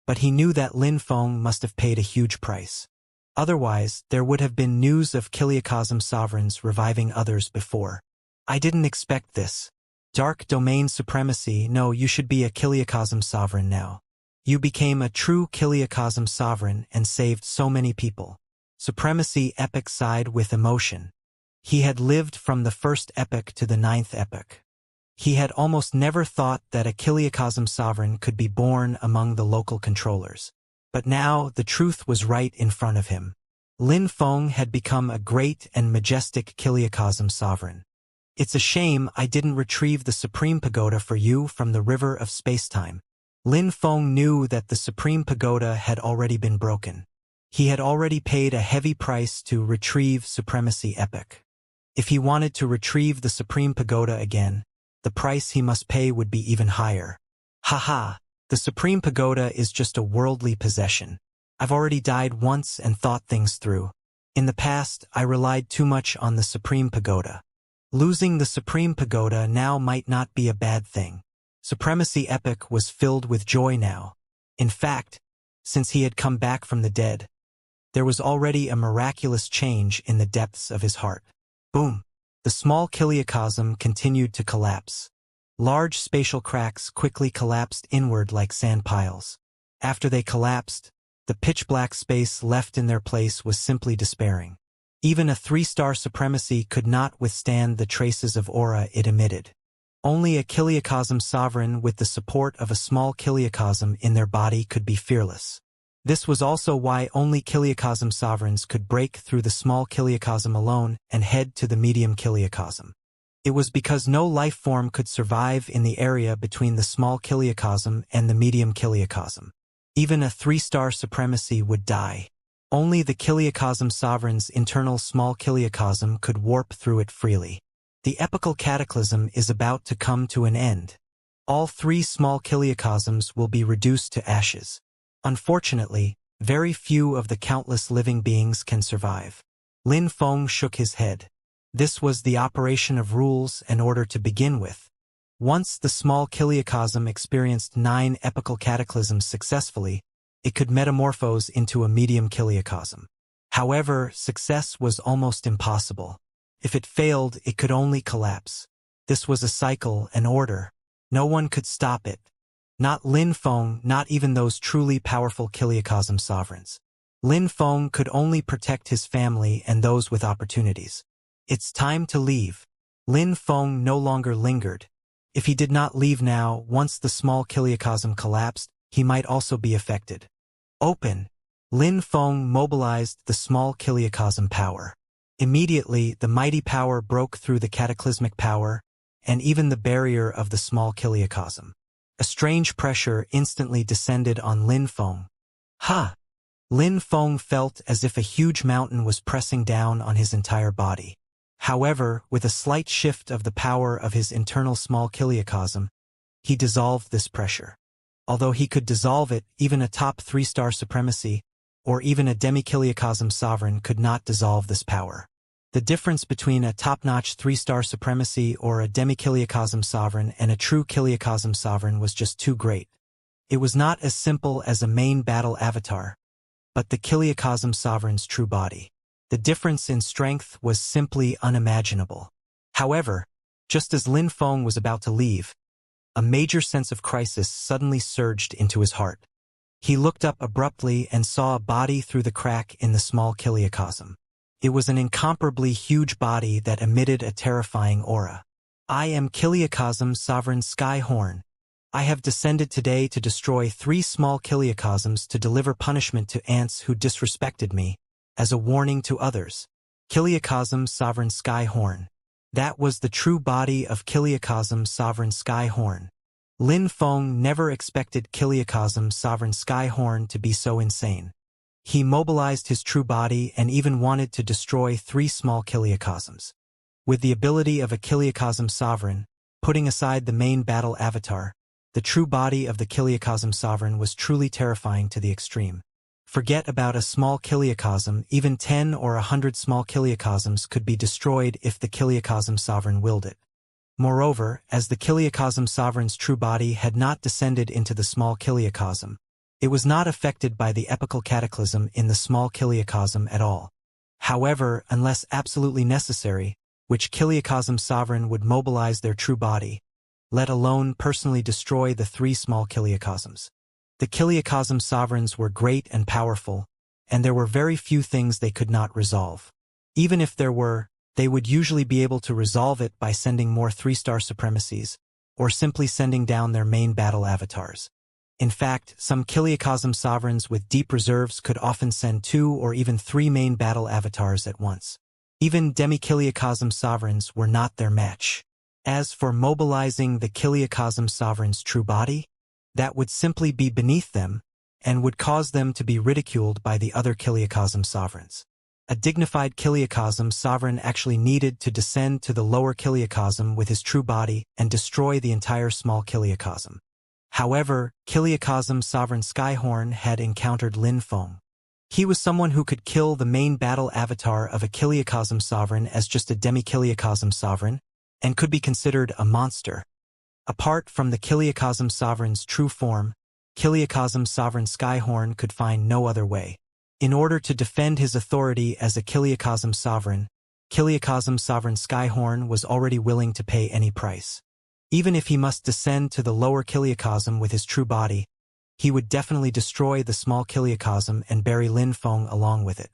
but he knew that Lin Feng must have paid a huge price. Otherwise, there would have been news of Kiliakosm sovereigns reviving others before. I didn't expect this. Dark Domain Supremacy, no, you should be a Kiliakosm sovereign now. You became a true Kiliakosm sovereign and saved so many people. Supremacy Epic sighed with emotion. He had lived from the first epoch to the 9th epoch. He had almost never thought that a Kiliakosm sovereign could be born among the local controllers. But now the truth was right in front of him. Lin Feng had become a great and majestic Kiliakosm sovereign. It's a shame I didn't retrieve the Supreme Pagoda for you from the river of spacetime. Lin Feng knew that the Supreme Pagoda had already been broken. He had already paid a heavy price to retrieve Supremacy Epic. If he wanted to retrieve the Supreme Pagoda again, the price he must pay would be even higher. Haha, the Supreme Pagoda is just a worldly possession. I've already died once and thought things through. In the past, I relied too much on the Supreme Pagoda. Losing the Supreme Pagoda now might not be a bad thing. Supremacy Epic was filled with joy now. In fact, since he had come back from the dead, there was already a miraculous change in the depths of his heart. Boom! The small kiliocosm continued to collapse. Large spatial cracks quickly collapsed inward like sand piles. After they collapsed, the pitch-black space left in their place was simply despairing. Even a 3-star supremacy could not withstand the traces of aura it emitted. Only a kiliocosm sovereign with the support of a small kiliocosm in their body could be fearless. This was also why only kiliocosm sovereigns could break through the small kiliocosm alone and head to the medium kiliocosm. It was because no life form could survive in the area between the small kiliocosm and the medium kiliocosm. Even a 3-star supremacy would die. Only the kiliocosm sovereign's internal small kiliocosm could warp through it freely. The epical cataclysm is about to come to an end. All 3 small kiliocosms will be reduced to ashes. Unfortunately, very few of the countless living beings can survive. Lin Feng shook his head. This was the operation of rules and order to begin with. Once the small kiliocosm experienced 9 epical cataclysms successfully, it could metamorphose into a medium kiliocosm. However, success was almost impossible. If it failed, it could only collapse. This was a cycle, an order. No one could stop it. Not Lin Feng, not even those truly powerful kiliocosm sovereigns. Lin Feng could only protect his family and those with opportunities. It's time to leave. Lin Feng no longer lingered. If he did not leave now, once the small kiliocosm collapsed, he might also be affected. Open. Lin Feng mobilized the small kiliocosm power. Immediately, the mighty power broke through the cataclysmic power, and even the barrier of the small kiliocosm. A strange pressure instantly descended on Lin Feng. Ha! Lin Feng felt as if a huge mountain was pressing down on his entire body. However, with a slight shift of the power of his internal small kiliocosm, he dissolved this pressure. Although he could dissolve it, even a top 3-star supremacy, or even a demi-kiliocosm sovereign could not dissolve this power. The difference between a top-notch 3-star supremacy or a demi-kiliocosm sovereign and a true kiliocosm sovereign was just too great. It was not as simple as a main battle avatar, but the kiliocosm sovereign's true body. The difference in strength was simply unimaginable. However, just as Lin Feng was about to leave, a major sense of crisis suddenly surged into his heart. He looked up abruptly and saw a body through the crack in the small kiliocosm. It was an incomparably huge body that emitted a terrifying aura. I am Kiliocosm Sovereign Skyhorn. I have descended today to destroy 3 small kiliocosms to deliver punishment to ants who disrespected me, as a warning to others. Kiliocosm Sovereign Skyhorn. That was the true body of Kiliocosm Sovereign Skyhorn. Lin Feng never expected Kiliocosm Sovereign Skyhorn to be so insane. He mobilized his true body and even wanted to destroy 3 small kiliocosms. With the ability of a kiliocosm sovereign, putting aside the main battle avatar, the true body of the kiliocosm sovereign was truly terrifying to the extreme. Forget about a small kiliocosm, even 10 or 100 small kiliocosms could be destroyed if the kiliocosm sovereign willed it. Moreover, as the kiliocosm sovereign's true body had not descended into the small kiliocosm, it was not affected by the epical cataclysm in the small kiliocosm at all. However, unless absolutely necessary, which kiliocosm sovereign would mobilize their true body, let alone personally destroy the 3 small kiliocosms. The kiliocosm sovereigns were great and powerful, and there were very few things they could not resolve. Even if there were, they would usually be able to resolve it by sending more 3-star supremacies, or simply sending down their main battle avatars. In fact, some kiliocosm sovereigns with deep reserves could often send 2 or even 3 main battle avatars at once. Even demi-kiliocosm sovereigns were not their match. As for mobilizing the kiliocosm sovereign's true body, that would simply be beneath them, and would cause them to be ridiculed by the other kiliocosm sovereigns. A dignified Kiliakosm sovereign actually needed to descend to the lower Kiliakosm with his true body and destroy the entire small Kiliakosm. However, Kiliakosm sovereign Skyhorn had encountered Lin Feng. He was someone who could kill the main battle avatar of a Kiliakosm sovereign as just a demi-Kiliakosm sovereign, and could be considered a monster. Apart from the Kiliakosm sovereign's true form, Kiliakosm sovereign Skyhorn could find no other way. In order to defend his authority as a Kiliakosm sovereign Skyhorn was already willing to pay any price. Even if he must descend to the lower Kiliakosm with his true body, he would definitely destroy the small Kiliakosm and bury Lin Feng along with it.